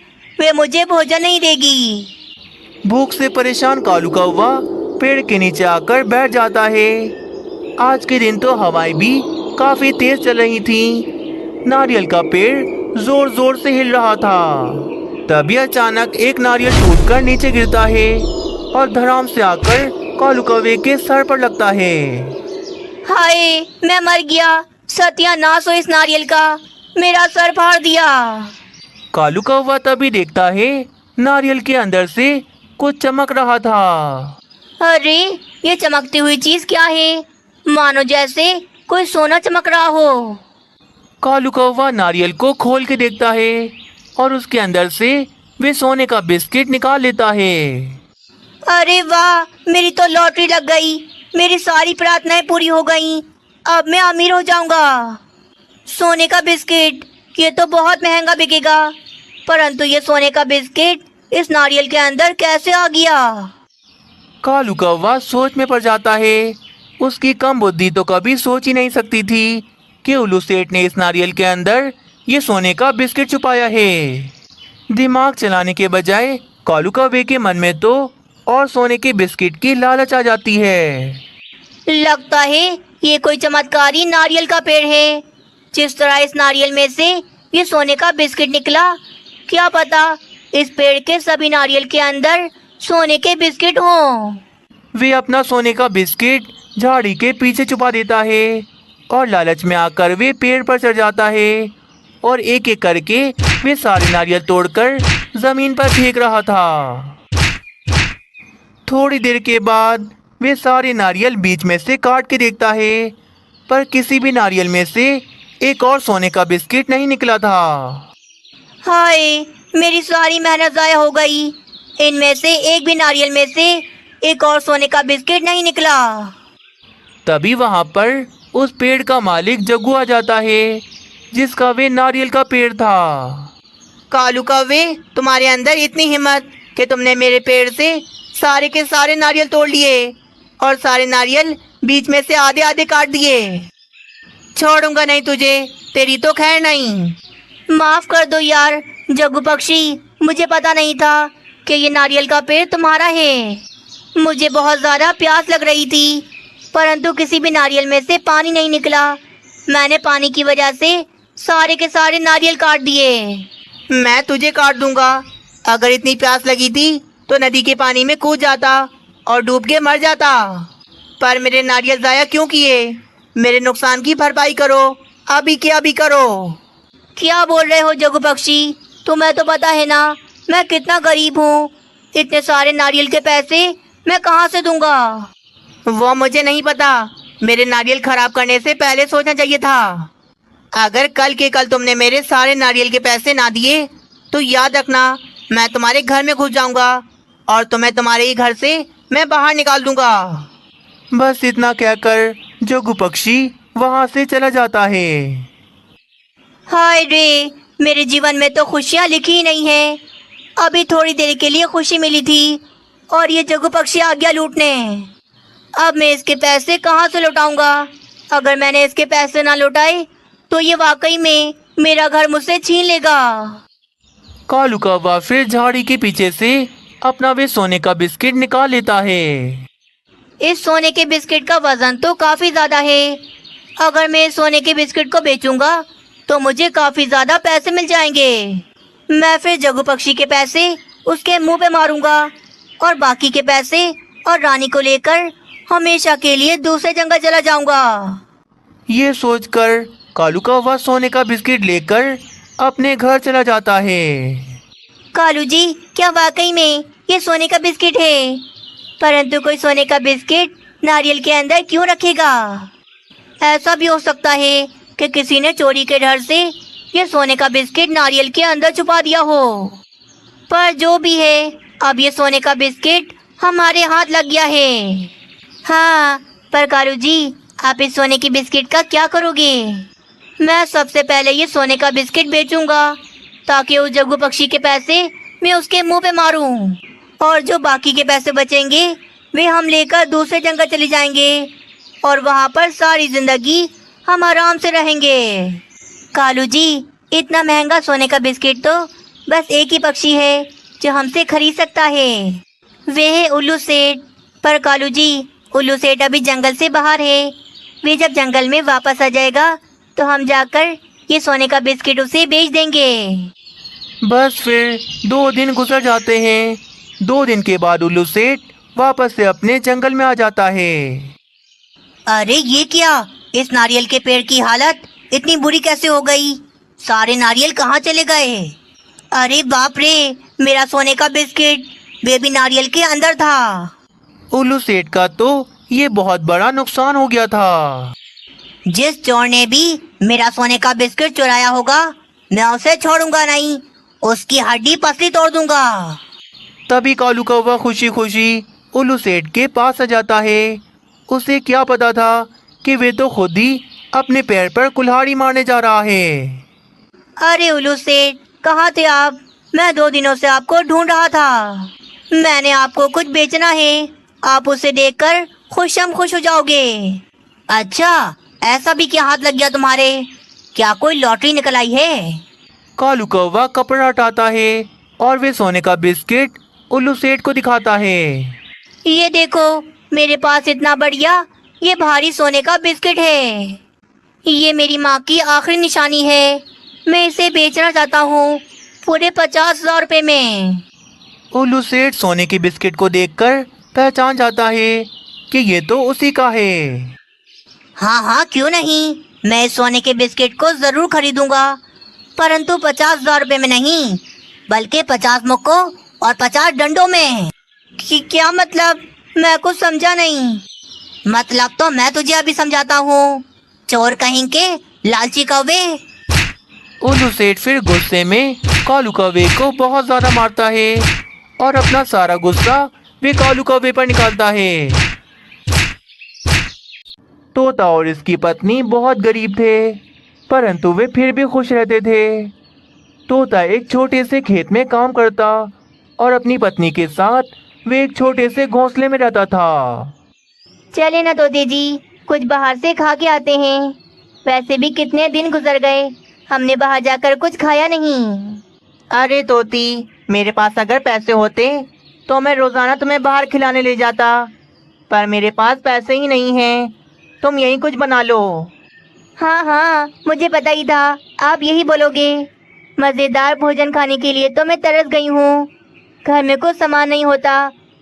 वे मुझे भोजन नहीं देगी। भूख से परेशान कालू कौवा पेड़ के नीचे आकर बैठ जाता है। आज के दिन तो हवाएं भी काफी तेज चल रही थी। नारियल का पेड़ जोर जोर से हिल रहा था। तभी अचानक एक नारियल टूटकर नीचे गिरता है और धड़ाम से आकर कालू कौवे के सर पर लगता है। हाय, मैं मर गया। सत्यानाश हो इस नारियल का, मेरा सर फाड़ दिया। कालू कौवा तभी देखता है नारियल के अंदर से कुछ चमक रहा था। अरे, ये चमकती हुई चीज क्या है? मानो जैसे कोई सोना चमक रहा हो। कालू कौवा नारियल को खोल के देखता है और उसके अंदर से वे सोने का बिस्किट निकाल लेता है। अरे वाह, मेरी तो लॉटरी लग गई। मेरी सारी प्रार्थनाएं पूरी हो गईं। अब मैं अमीर हो जाऊंगा। सोने का बिस्किट, ये तो बहुत महंगा बिकेगा। परंतु ये सोने का बिस्किट इस नारियल के अंदर कैसे आ गया? कालू कौवा सोच में पड़ जाता है। उसकी कम बुद्धि तो कभी सोच ही नहीं सकती थी कि उल्लू सेठ ने इस नारियल के अंदर ये सोने का बिस्किट छुपाया है। दिमाग चलाने के बजाय कालू कौवे के मन में तो और सोने के बिस्किट की लालच आ जाती है। लगता है ये कोई चमत्कारी नारियल का पेड़ है। जिस तरह इस नारियल में से ये सोने का बिस्किट निकला, क्या पता इस पेड़ के सभी नारियल के अंदर सोने के बिस्किट हों। वे अपना सोने का बिस्किट झाड़ी के पीछे छुपा देता है और लालच में आकर वे पेड़ पर चढ़ जाता है और एक एक करके वे सारे नारियल तोड़कर जमीन पर फेंक रहा था। थोड़ी देर के बाद वे सारे नारियल बीच में से काट के देखता है, पर किसी भी नारियल में से एक और सोने का बिस्किट नहीं निकला था। हाय, मेरी सारी मेहनत ज़ाया हो गई। इनमें से एक भी नारियल में से एक और सोने का बिस्किट नहीं निकला। तभी वहां पर उस पेड़ का मालिक जग्गू आ जाता है, जिसका वे नारियल का पेड़ था। कालू कौवे, तुम्हारे अंदर इतनी हिम्मत कि तुमने मेरे पेड़ से सारे के सारे नारियल तोड़ लिए और सारे नारियल बीच में से आधे आधे काट दिए। छोड़ूंगा नहीं तुझे, तेरी तो खैर नहीं। माफ कर दो यार जग्गू पक्षी, मुझे पता नहीं था कि ये नारियल का पेड़ तुम्हारा है। मुझे बहुत ज़्यादा प्यास लग रही थी, परंतु किसी भी नारियल में से पानी नहीं निकला। मैंने पानी की वजह से सारे के सारे नारियल काट दिए। मैं तुझे काट दूंगा। अगर इतनी प्यास लगी थी तो नदी के पानी में कूद जाता और डूब के मर जाता। पर मेरे नारियल ज़ाया क्यों किए? मेरे नुकसान की भरपाई करो, अभी के अभी करो। क्या बोल रहे हो जग्गू पक्षी? तुम्हें तो पता है ना मैं कितना गरीब हूँ। इतने सारे नारियल के पैसे मैं कहाँ से दूंगा? वो मुझे नहीं पता। मेरे नारियल खराब करने से पहले सोचना चाहिए था। अगर कल के कल तुमने मेरे सारे नारियल के पैसे ना दिए तो याद रखना, मैं तुम्हारे घर में घुस जाऊंगा और तुम्हें तुम्हारे ही घर से मैं बाहर निकाल दूंगा। बस इतना कहकर जग्गू पक्षी वहां से चला जाता है। हाय रे, मेरे जीवन में तो खुशियाँ लिखी ही नहीं है। अभी थोड़ी देर के लिए खुशी मिली थी और ये जग्गू पक्षी आ गया लूटने। अब मैं इसके पैसे कहाँ से लौटाऊंगा? अगर मैंने इसके पैसे ना लौटाए तो ये वाकई में मेरा घर मुझसे छीन लेगा। कालू कौवा फिर झाड़ी के पीछे से अपना वे सोने का बिस्किट निकाल लेता है। इस सोने के बिस्किट का वजन तो काफ़ी ज़्यादा है। अगर मैं इस सोने के बिस्किट को बेचूंगा तो मुझे काफ़ी ज़्यादा पैसे मिल जाएंगे। मैं फिर जग्गू पक्षी के पैसे उसके मुंह पे मारूंगा और बाकी के पैसे और रानी को लेकर हमेशा के लिए दूसरे जंगल चला जाऊंगा। ये सोचकर कालू कौवा सोने का बिस्किट लेकर अपने घर चला जाता है। कालू जी, क्या वाकई में ये सोने का बिस्किट है? परंतु कोई सोने का बिस्किट नारियल के अंदर क्यों रखेगा? ऐसा भी हो सकता है कि किसी ने चोरी के डर से ये सोने का बिस्किट नारियल के अंदर छुपा दिया हो। पर जो भी है, अब ये सोने का बिस्किट हमारे हाथ लग गया है। हाँ, पर कालू जी, आप इस सोने की बिस्किट का क्या करोगे? मैं सबसे पहले ये सोने का बिस्किट बेचूंगा ताकि उस जग्गू पक्षी के पैसे मैं उसके मुंह पे मारूं और जो बाकी के पैसे बचेंगे वे हम लेकर दूसरे जंगल चले जाएंगे और वहाँ पर सारी जिंदगी हम आराम से रहेंगे। कालू जी, इतना महंगा सोने का बिस्किट तो बस एक ही पक्षी है जो हमसे खरीद सकता है, वे है उल्लू सेठ। पर कालू जी, उल्लू सेठ अभी जंगल से बाहर है। वे जब जंगल में वापस आ जाएगा तो हम जाकर ये सोने का बिस्किट उसे बेच देंगे। बस फिर 2 दिन गुजर जाते हैं। 2 दिन के बाद उल्लू सेठ वापस से अपने जंगल में आ जाता है। अरे ये क्या, इस नारियल के पेड़ की हालत इतनी बुरी कैसे हो गई? सारे नारियल कहाँ चले गए? अरे बाप रे, मेरा सोने का बिस्किट वे भी नारियल के अंदर था। उल्लू सेठ का तो ये बहुत बड़ा नुकसान हो गया था। जिस चोर ने भी मेरा सोने का बिस्किट चुराया होगा, मैं उसे छोड़ूंगा नहीं, उसकी हड्डी पसली तोड़ दूंगा। तभी कालू कौवा खुशी खुशी उल्लू सेठ के पास आ जाता है। उसे क्या पता था कि वे तो खुद ही अपने पैर पर कुल्हाड़ी मारने जा रहा है। अरे उल्लू सेठ, कहाँ थे आप? मैं 2 दिनों से आपको ढूंढ रहा था। मैंने आपको कुछ बेचना है, आप उसे देखकर खुशम खुश हो जाओगे। अच्छा, ऐसा भी क्या हाथ लग गया तुम्हारे? क्या कोई लॉटरी निकल आई है? कालू कौवा कपड़ा हटाता है और वे सोने का बिस्किट उल्लू सेठ को दिखाता है। ये देखो, मेरे पास इतना बढ़िया ये भारी सोने का बिस्किट है। ये मेरी माँ की आखिरी निशानी है। मैं इसे बेचना चाहता हूँ पूरे 50,000 रुपये में। उल्लू सेठ सोने के बिस्किट को देखकर पहचान जाता है कि ये तो उसी का है। हाँ हाँ, क्यों नहीं, मैं इस सोने के बिस्किट को जरूर खरीदूंगा, परंतु 50,000 रुपये में नहीं, बल्कि 50 मुक्कों और 50 डंडों में। क्या मतलब? मैं कुछ समझा नहीं। मतलब तो मैं तुझे अभी समझाता हूँ, चोर कहीं के लालची कौवे। उल्लू सेठ फिर गुस्से में कालू कौवे को बहुत ज्यादा मारता है और अपना सारा गुस्सा वे कालू कौवे पर निकालता है। तोता और इसकी पत्नी बहुत गरीब थे, परंतु वे फिर भी खुश रहते थे। तोता एक छोटे से खेत में काम करता और अपनी पत्नी के साथ वे एक छोटे से घोंसले में रहता था। चले ना तोते जी, कुछ बाहर से खा के आते हैं। वैसे भी कितने दिन गुजर गए, हमने बाहर जाकर कुछ खाया नहीं। अरे तोती, मेरे पास अगर पैसे होते तो मैं रोजाना तुम्हें बाहर खिलाने ले जाता, पर मेरे पास पैसे ही नहीं हैं। तुम यही कुछ बना लो। हाँ हाँ, मुझे पता ही था आप यही बोलोगे। मज़ेदार भोजन खाने के लिए तो मैं तरस गई हूँ। घर में कुछ सामान नहीं होता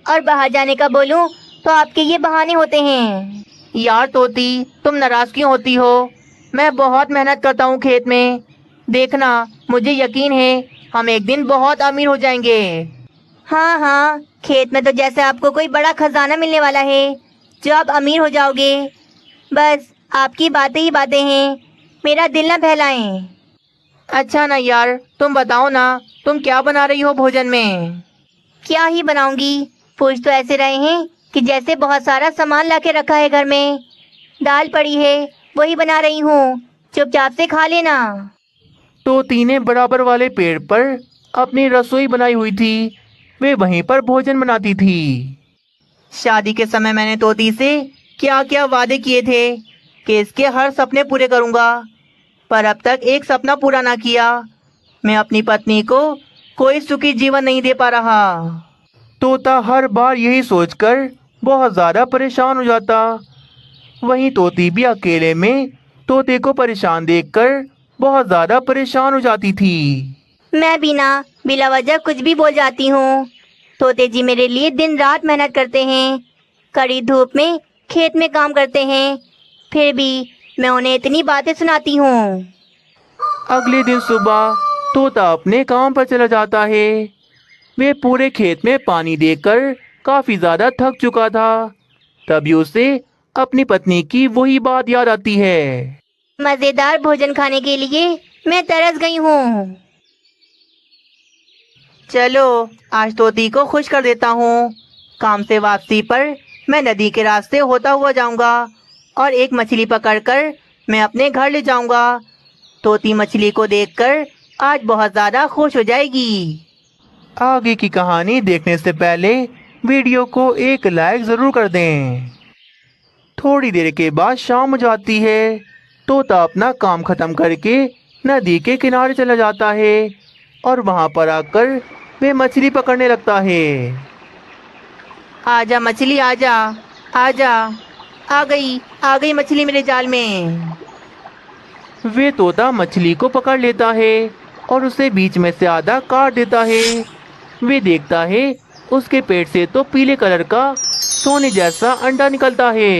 और बाहर जाने का बोलूँ तो आपके ये बहाने होते हैं। यार तोती, तुम नाराज क्यों होती हो? मैं बहुत मेहनत करता हूँ खेत में। देखना, मुझे यकीन है हम एक दिन बहुत अमीर हो जाएंगे। हाँ हाँ, खेत में तो जैसे आपको कोई बड़ा खजाना मिलने वाला है जो आप अमीर हो जाओगे। बस आपकी बातें ही बातें हैं, मेरा दिल ना बहलाएं। अच्छा ना यार, तुम बताओ ना, तुम क्या बना रही हो भोजन में? क्या ही बनाऊंगी, पूछ तो ऐसे रहे हैं कि जैसे बहुत सारा सामान लाके रखा है घर में। दाल पड़ी है, वही बना रही हूँ, चुपचाप से खा लेना। तोती ने बराबर वाले पेड़ पर अपनी रसोई बनाई हुई थी, वे वहीं पर भोजन बनाती थी। शादी के समय मैंने तोती से क्या क्या वादे किए थे कि इसके हर सपने पूरे करूँगा, पर अब तक एक सपना पूरा ना किया। मैं अपनी पत्नी को कोई सुखी जीवन नहीं दे पा रहा। तोता हर बार यही सोचकर बहुत ज़्यादा परेशान हो जाता। वहीं तोती भी अकेले में तोते को परेशान देखकर बहुत ज़्यादा परेशान हो जाती थी। मैं बिना बिला वजह कुछ भी बोल जाती हूँ। तोते जी मेरे लिए दिन रात मेहनत करते हैं, कड़ी धूप में खेत में काम करते हैं, फिर भी मैं उन्हें इतनी बातें सुनाती हूँ। अगले दिन सुबह तोता अपने काम पर चला जाता है। वे पूरे खेत में पानी देकर काफी ज्यादा थक चुका था। तभी उसे अपनी पत्नी की वही बात याद आती है। मजेदार भोजन खाने के लिए मैं तरस गई हूँ। चलो आज तोती को खुश कर देता हूँ। काम से वापसी पर मैं नदी के रास्ते होता हुआ जाऊँगा और एक मछली पकड़कर मैं अपने घर ले जाऊँगा। तोती मछली को देखकर आज बहुत ज़्यादा खुश हो जाएगी। आगे की कहानी देखने से पहले वीडियो को एक लाइक ज़रूर कर दें। थोड़ी देर के बाद शाम हो जाती है। तोता अपना काम ख़त्म करके नदी के किनारे चला जाता है और वहाँ पर आकर वे मछली पकड़ने लगता है। आजा मछली आजा, आजा, आ गई मछली मेरे जाल में। वे तोता मछली को पकड़ लेता है और उसे बीच में से आधा काट देता है। वे देखता है उसके पेट से तो पीले कलर का सोने जैसा अंडा निकलता है।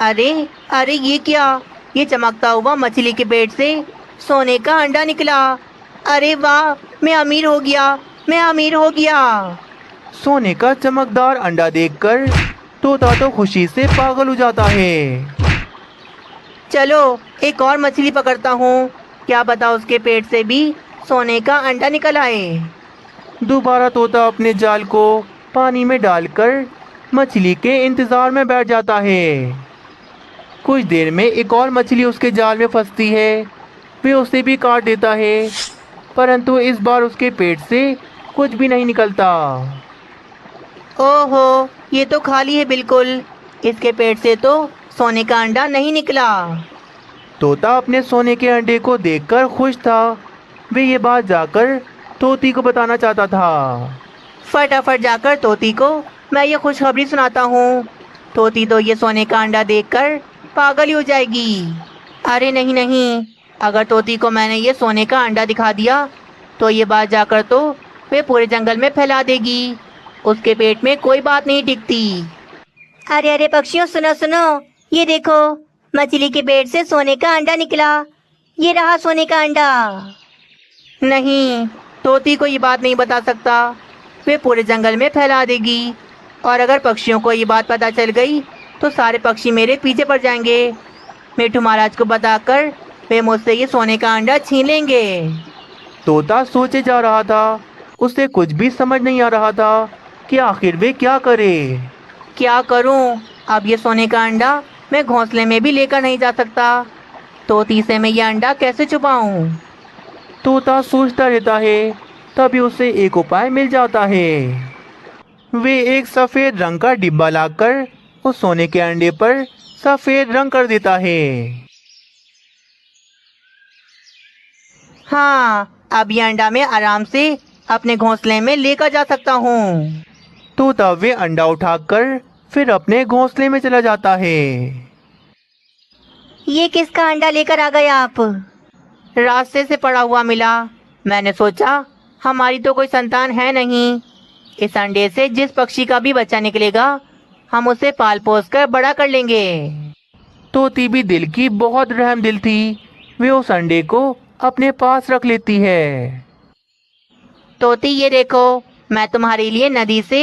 अरे अरे ये क्या? ये चमकता हुआ मछली के पेट से सोने का अंडा निकला। अरे वाह, मैं अमीर हो गया, मैं अमीर हो गया। सोने का चमकदार अंडा देखकर तोता तो खुशी से पागल हो जाता है। चलो एक और मछली पकड़ता हूँ, क्या पता उसके पेट से भी सोने का अंडा निकल आए। दोबारा तोता अपने जाल को पानी में डालकर मछली के इंतजार में बैठ जाता है। कुछ देर में एक और मछली उसके जाल में फंसती है। वे उसे भी काट देता है, परंतु इस बार उसके पेट से कुछ भी नहीं निकलता। ओहो, ये तो खाली है बिल्कुल, इसके पेट से तो सोने का अंडा नहीं निकला। तोता अपने सोने के अंडे को देखकर खुश था। वे ये बात जाकर तोती को बताना चाहता था। फटाफट जाकर तोती को मैं ये खुशखबरी सुनाता हूँ। तोती तो ये सोने का अंडा देखकर पागल ही हो जाएगी। अरे नहीं नहीं, अगर तोती को मैंने ये सोने का अंडा दिखा दिया तो ये बात जाकर तो वे पूरे जंगल में फैला देगी। उसके पेट में कोई बात नहीं टिकती। अरे अरे पक्षियों, सुनो सुनो, ये देखो, मछली के पेट से सोने का अंडा निकला। ये रहा सोने का अंडा। नहीं, तोती को ये बात नहीं बता सकता, वे पूरे जंगल में फैला देगी। और अगर पक्षियों को ये बात पता चल गई तो सारे पक्षी मेरे पीछे पड़ जाएंगे। मिट्ठू महाराज को बताकर वे मुझसे ये सोने का अंडा छीन लेंगे। तोता सोचे जा रहा था। उसे कुछ भी समझ नहीं आ रहा था कि आखिर वे क्या करे। क्या करूं? अब ये सोने का अंडा मैं घोंसले में भी लेकर नहीं जा सकता। तोती से मैं ये अंडा कैसे छुपाऊं? तोता सोचता रहता है, तभी उसे एक उपाय मिल जाता है। वे एक सफेद रंग का डिब्बा लाकर उस सोने के अंडे पर सफेद रंग कर देता है। हाँ, अब ये अंडा मैं आराम से अपने घोंसले में लेकर जा सकता हूँ। तोता वे अंडा उठाकर फिर अपने घोंसले में चला जाता है। ये किसका अंडा लेकर आ गए आप? रास्ते से पड़ा हुआ मिला। मैंने सोचा हमारी तो कोई संतान है नहीं, इस अंडे से जिस पक्षी का भी बच्चा निकलेगा हम उसे पाल पोस कर बड़ा कर लेंगे। तोती भी दिल की बहुत रहम दिल थी। वे उस अंडे को अपने पास रख लेती है। तोती ये देखो, मैं तुम्हारे लिए नदी से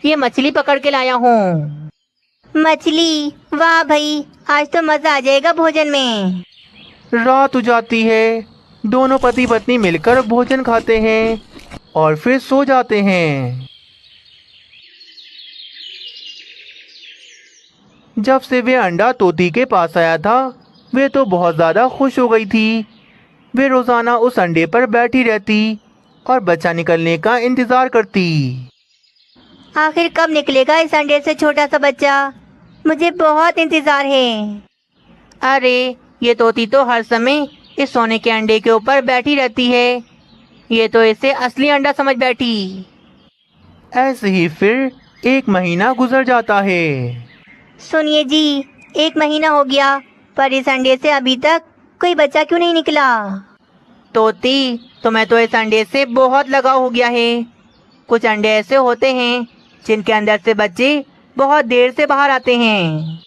ये मछली पकड़ के लाया हूँ। मछली? वाह भाई, आज तो मजा आ जाएगा भोजन में। रात हो जाती है। दोनों पति पत्नी मिलकर भोजन खाते हैं और फिर सो जाते हैं। जब से वे अंडा तोती के पास आया था, वे तो बहुत ज़्यादा खुश हो गई थी। वे रोज़ाना उस अंडे पर बैठी रहती और बच्चा निकलने का इंतज़ार करती। आखिर कब निकलेगा इस अंडे से छोटा सा बच्चा? मुझे बहुत इंतजार है। अरे, ये तोती तो हर समय इस सोने के अंडे के ऊपर बैठी रहती है। ये तो इसे असली अंडा समझ बैठी। ऐसे ही फिर 1 महीना गुजर जाता है। सुनिए जी, 1 महीना हो गया, पर इस अंडे से अभी तक कोई बच्चा क्यों नहीं निकला? तोती, तुम्हें तो इस अंडे से बहुत लगाव हो गया है। कुछ अंडे ऐसे होते हैं जिनके अंदर से बच्चे बहुत देर से बाहर आते हैं।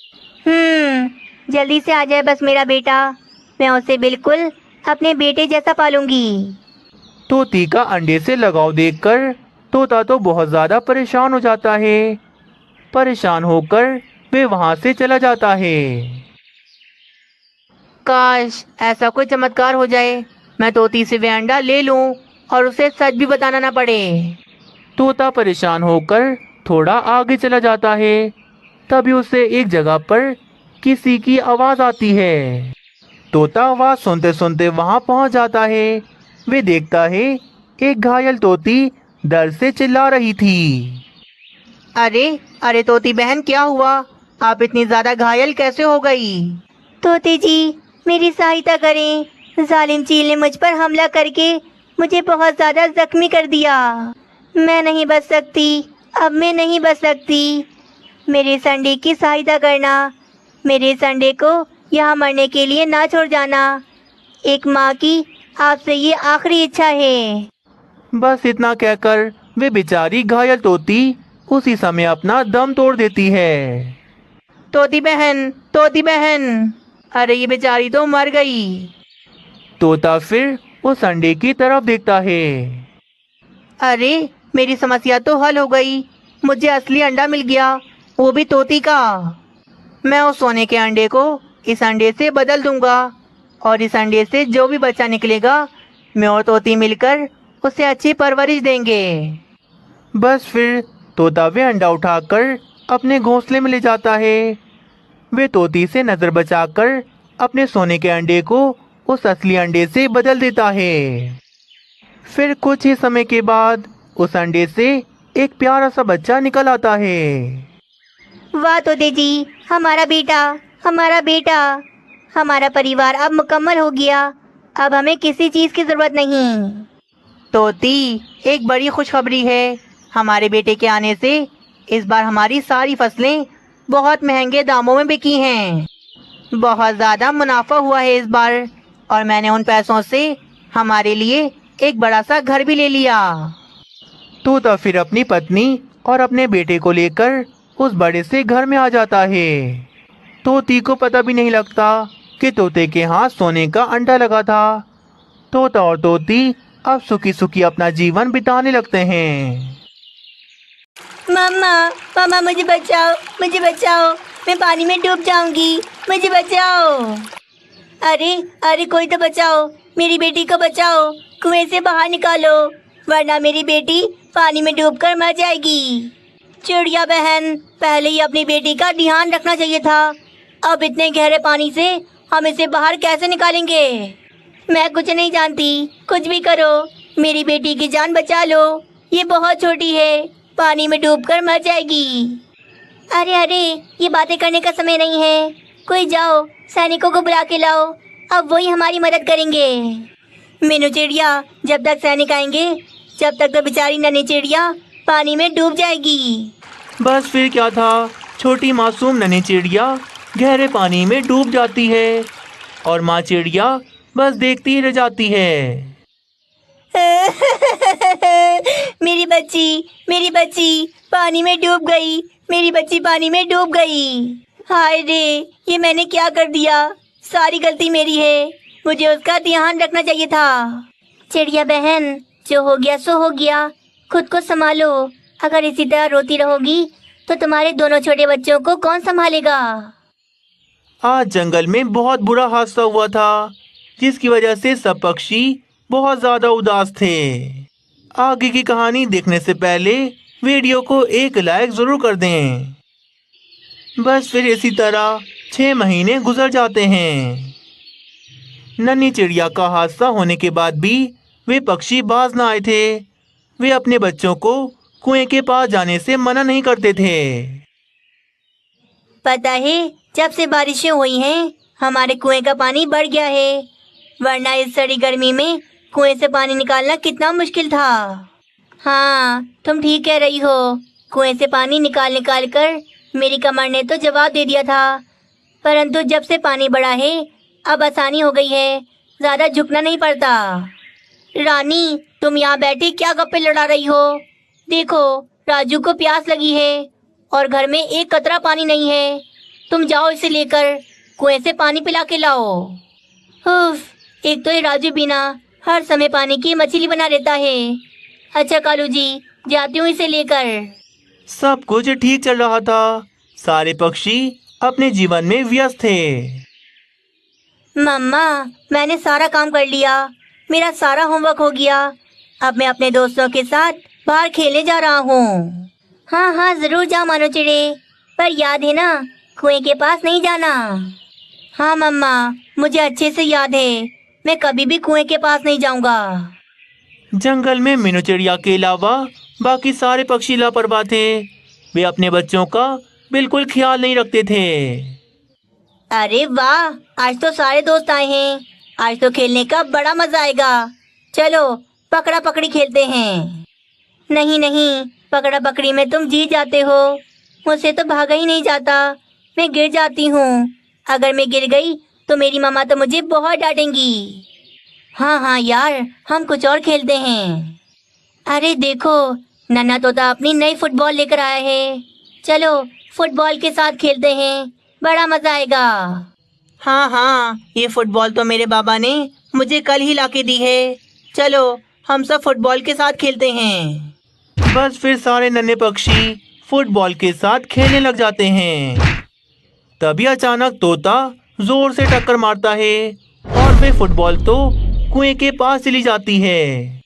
जल्दी से आ जाए बस मेरा बेटा, मैं उसे बिल्कुल अपने बेटे जैसा पालूंगी। तोती का अंडे से लगाव देखकर तोता तो बहुत ज़्यादा परेशान हो जाता है। परेशान होकर वे वहाँ से चला जाता है। काश ऐसा कोई चमत्कार हो जाए, मैं तोती से वे अंडा ले लूं और उसे सच भी बताना ना पड़े। तोता परेशान होकर थोड़ा आगे चला जाता है। तभी उसे एक जगह पर किसी की आवाज़ आती है। तोता आवाज़ सुनते सुनते वहाँ पहुँच जाता है। वे देखता है एक घायल तोती दर्द से चिल्ला रही थी। अरे अरे तोती बहन, क्या हुआ? आप इतनी ज्यादा घायल कैसे हो गई? तोते जी, मेरी सहायता करें। जालिम चील ने मुझ पर हमला करके मुझे बहुत ज़्यादा जख्मी कर दिया। मैं नहीं बच सकती, अब मैं नहीं बच सकती। मेरे संडे की सहायता करना। मेरे संडे को यहाँ मरने के लिए ना छोड़ जाना। एक माँ की आपसे ये आखिरी इच्छा है। बस इतना कहकर वे बेचारी घायल तोती उसी समय अपना दम तोड़ देती है। तोती बहन, तोती बहन, अरे ये बेचारी तो मर गई। तोता फिर उस अंडे की तरफ देखता है। अरे मेरी समस्या तो हल हो गई, मुझे असली अंडा मिल गया, वो भी तोती का। मैं उस सोने के अंडे को इस अंडे से बदल दूंगा और इस अंडे से जो भी बच्चा निकलेगा मैं और तोती मिलकर उसे अच्छी परवरिश देंगे। बस फिर तोता वे अंडा उठाकर अपने घोंसले में ले जाता है। वे तोती से नज़र बचाकर अपने सोने के अंडे को उस असली अंडे से बदल देता है। फिर कुछ ही समय के बाद उस अंडे से एक प्यारा सा बच्चा निकल आता है। वाह तोते जी, हमारा बेटा, हमारा बेटा। हमारा परिवार अब मुकम्मल हो गया। अब हमें किसी चीज़ की ज़रूरत नहीं। तोती, एक बड़ी खुशखबरी है। हमारे बेटे के आने से इस बार हमारी सारी फसलें बहुत महंगे दामों में बिकी हैं। बहुत ज़्यादा मुनाफा हुआ है इस बार और मैंने उन पैसों से हमारे लिए एक बड़ा सा घर भी ले लिया। तोता फिर अपनी पत्नी और अपने बेटे को लेकर उस बड़े से घर में आ जाता है। तोती को पता भी नहीं लगता कि तोते के हाथ सोने का अंडा लगा था। तोता और तोती अब सुखी सुखी अपना जीवन बिताने लगते हैं। मम्मा, मम्मा मुझे बचाओ, मुझे बचाओ। मैं पानी में डूब जाऊंगी, मुझे बचाओ। अरे अरे कोई तो बचाओ, मेरी बेटी को बचाओ। कुएं से बाहर निकालो, वरना मेरी बेटी पानी में डूबकर मर जाएगी। चिड़िया बहन, पहले ही अपनी बेटी का ध्यान रखना चाहिए था। अब इतने गहरे पानी से हम इसे बाहर कैसे निकालेंगे? मैं कुछ नहीं जानती, कुछ भी करो, मेरी बेटी की जान बचा लो। ये बहुत छोटी है, पानी में डूबकर मर जाएगी। अरे अरे, ये बातें करने का समय नहीं है। कोई जाओ, सैनिकों को बुला के लाओ, अब वही हमारी मदद करेंगे। मीनू चिड़िया, जब तक सैनिक आएंगे जब तक तो बेचारी नन्ही चिड़िया पानी में डूब जाएगी। बस फिर क्या था, छोटी मासूम नन्ही चिड़िया गहरे पानी में डूब जाती है और माँ चिड़िया बस देखती ही रह जाती है। मेरी बच्ची पानी में डूब गई, मेरी बच्ची पानी में डूब गई। हाय रे, ये मैंने क्या कर दिया? सारी गलती मेरी है, मुझे उसका ध्यान रखना चाहिए था। चिड़िया बहन, जो हो गया सो हो गया, खुद को संभालो। अगर इसी तरह रोती रहोगी तो तुम्हारे दोनों छोटे बच्चों को कौन संभालेगा? आज जंगल में बहुत बुरा हादसा हुआ था, जिसकी वजह से सब पक्षी बहुत ज़्यादा उदास थे। आगे की कहानी देखने से पहले वीडियो को एक लाइक ज़रूर कर दें। बस फिर इसी तरह 6 महीने गुजर जाते हैं। नन्ही चिड़िया का हादसा होने के बाद भी वे पक्षी बाज ना आए थे। वे अपने बच्चों को कुएं के पास जाने से मना नहीं करते थे। पता है, जब से बारिशें हुई हैं हमारे कुएं का पानी बढ़ गया है, वरना इस सड़ी गर्मी में कुएं से पानी निकालना कितना मुश्किल था। हाँ, तुम ठीक कह रही हो। कुएं से पानी निकाल निकाल कर मेरी कमर ने तो जवाब दे दिया था। परंतु जब से पानी बढ़ा है अब आसानी हो गई है, ज़्यादा झुकना नहीं पड़ता। रानी, तुम यहाँ बैठी क्या गप्पे लड़ा रही हो? देखो, राजू को प्यास लगी है और घर में एक कतरा पानी नहीं है। तुम जाओ इसे लेकर कुएं से पानी पिला के लाओ। उफ, एक तो ये राजू बिना हर समय पानी की मछली बना रहता है। अच्छा कालू जी, जाती हूँ इसे लेकर। सब कुछ ठीक चल रहा था। सारे पक्षी अपने जीवन में व्यस्त थे। मम्मा, मैंने सारा काम कर लिया, मेरा सारा होमवर्क हो गया। अब मैं अपने दोस्तों के साथ बाहर खेलने जा रहा हूँ। हाँ हाँ, ज़रूर जाओ मानो चिड़े, पर याद है ना, कुएं के पास नहीं जाना। हाँ मम्मा, मुझे अच्छे से याद है, मैं कभी भी कुएं के पास नहीं जाऊँगा। जंगल में मीनू चिड़िया के अलावा बाकी सारे पक्षी लापरवाह थे। वे अपने बच्चों का बिल्कुल ख्याल नहीं रखते थे। अरे वाह, आज तो सारे दोस्त आए हैं। आज तो खेलने का बड़ा मजा आएगा। चलो पकड़ा पकड़ी खेलते हैं। नहीं नहीं, पकड़ा पकड़ी में तुम जीत जाते हो, मुझसे तो भागा ही नहीं जाता। मैं गिर जाती हूँ। अगर मैं गिर गई तो मेरी मम्मा तो मुझे बहुत डांटेंगी। हाँ हाँ यार, हम कुछ और खेलते हैं। अरे देखो, नन्हा तोता अपनी नई फुटबॉल लेकर आया है। चलो फुटबॉल के साथ खेलते हैं, बड़ा मजा आएगा। हाँ हाँ, ये फुटबॉल तो मेरे बाबा ने मुझे कल ही लाके दी है। चलो हम सब फुटबॉल के साथ खेलते हैं। बस फिर सारे नन्हे पक्षी फुटबॉल के साथ खेलने लग जाते हैं। तभी अचानक तोता जोर से टक्कर मारता है और वे फुटबॉल तो कुएं के पास चली जाती है।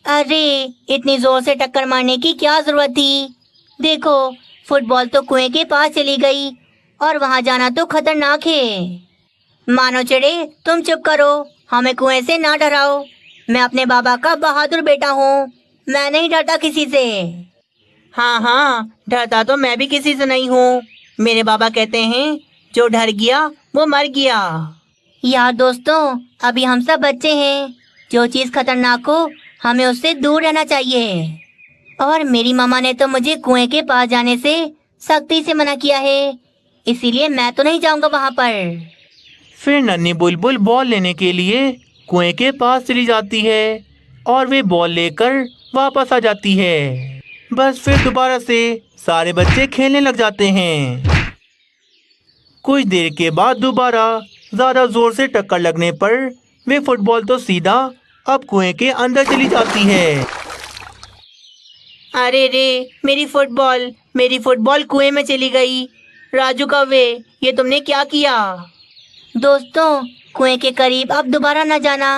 अरे, इतनी जोर से टक्कर मारने की क्या जरूरत थी? देखो, फुटबॉल तो कुएं के पास चली गई और वहां जाना तो खतरनाक है। मानो चिड़े, तुम चुप करो, हमें कुएं से ना डराओ। मैं अपने बाबा का बहादुर बेटा हूँ, मैं नहीं डरता किसी से। हाँ हाँ, डरता तो मैं भी किसी से नहीं हूँ। मेरे बाबा कहते हैं जो डर गया वो मर गया। यार दोस्तों, अभी हम सब बच्चे हैं, जो चीज खतरनाक हो हमें उससे दूर रहना चाहिए। और मेरी मामा ने तो मुझे कुएं के पास जाने से सख्ती से मना किया है, इसीलिए मैं तो नहीं जाऊंगा वहां पर। फिर नन्ही बुलबुल बॉल लेने के लिए कुएं के पास चली जाती है और वे बॉल लेकर वापस आ जाती है। बस फिर दोबारा से सारे बच्चे खेलने लग जाते हैं। कुछ देर के बाद दोबारा ज्यादा जोर से टक्कर लगने पर वे फुटबॉल तो सीधा अब कुएं के अंदर चली जाती है। अरे रे, मेरी फुटबॉल कुएं में चली गई। राजू कौवे, ये तुमने क्या किया? दोस्तों, कुएं के करीब अब दोबारा न जाना।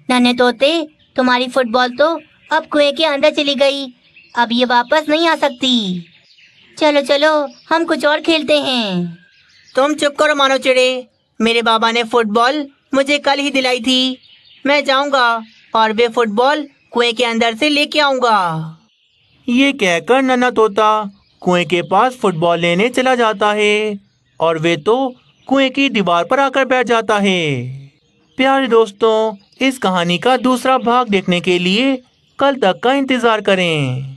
नन्हे तोते, तुम्हारी फुटबॉल तो अब कुएं के अंदर चली गई, अब ये वापस नहीं आ सकती। चलो चलो, हम कुछ और खेलते हैं। तुम चुप करो मानो चिड़े, मेरे बाबा ने फुटबॉल मुझे कल ही दिलाई थी। मैं जाऊंगा और वे फुटबॉल कुएं के अंदर से लेके आऊंगा। ये कहकर नन्हा तोता कुएं के पास फुटबॉल लेने चला जाता है और वे तो कुएं की दीवार पर आकर बैठ जाता है। प्यारे दोस्तों, इस कहानी का दूसरा भाग देखने के लिए कल तक का इंतजार करें।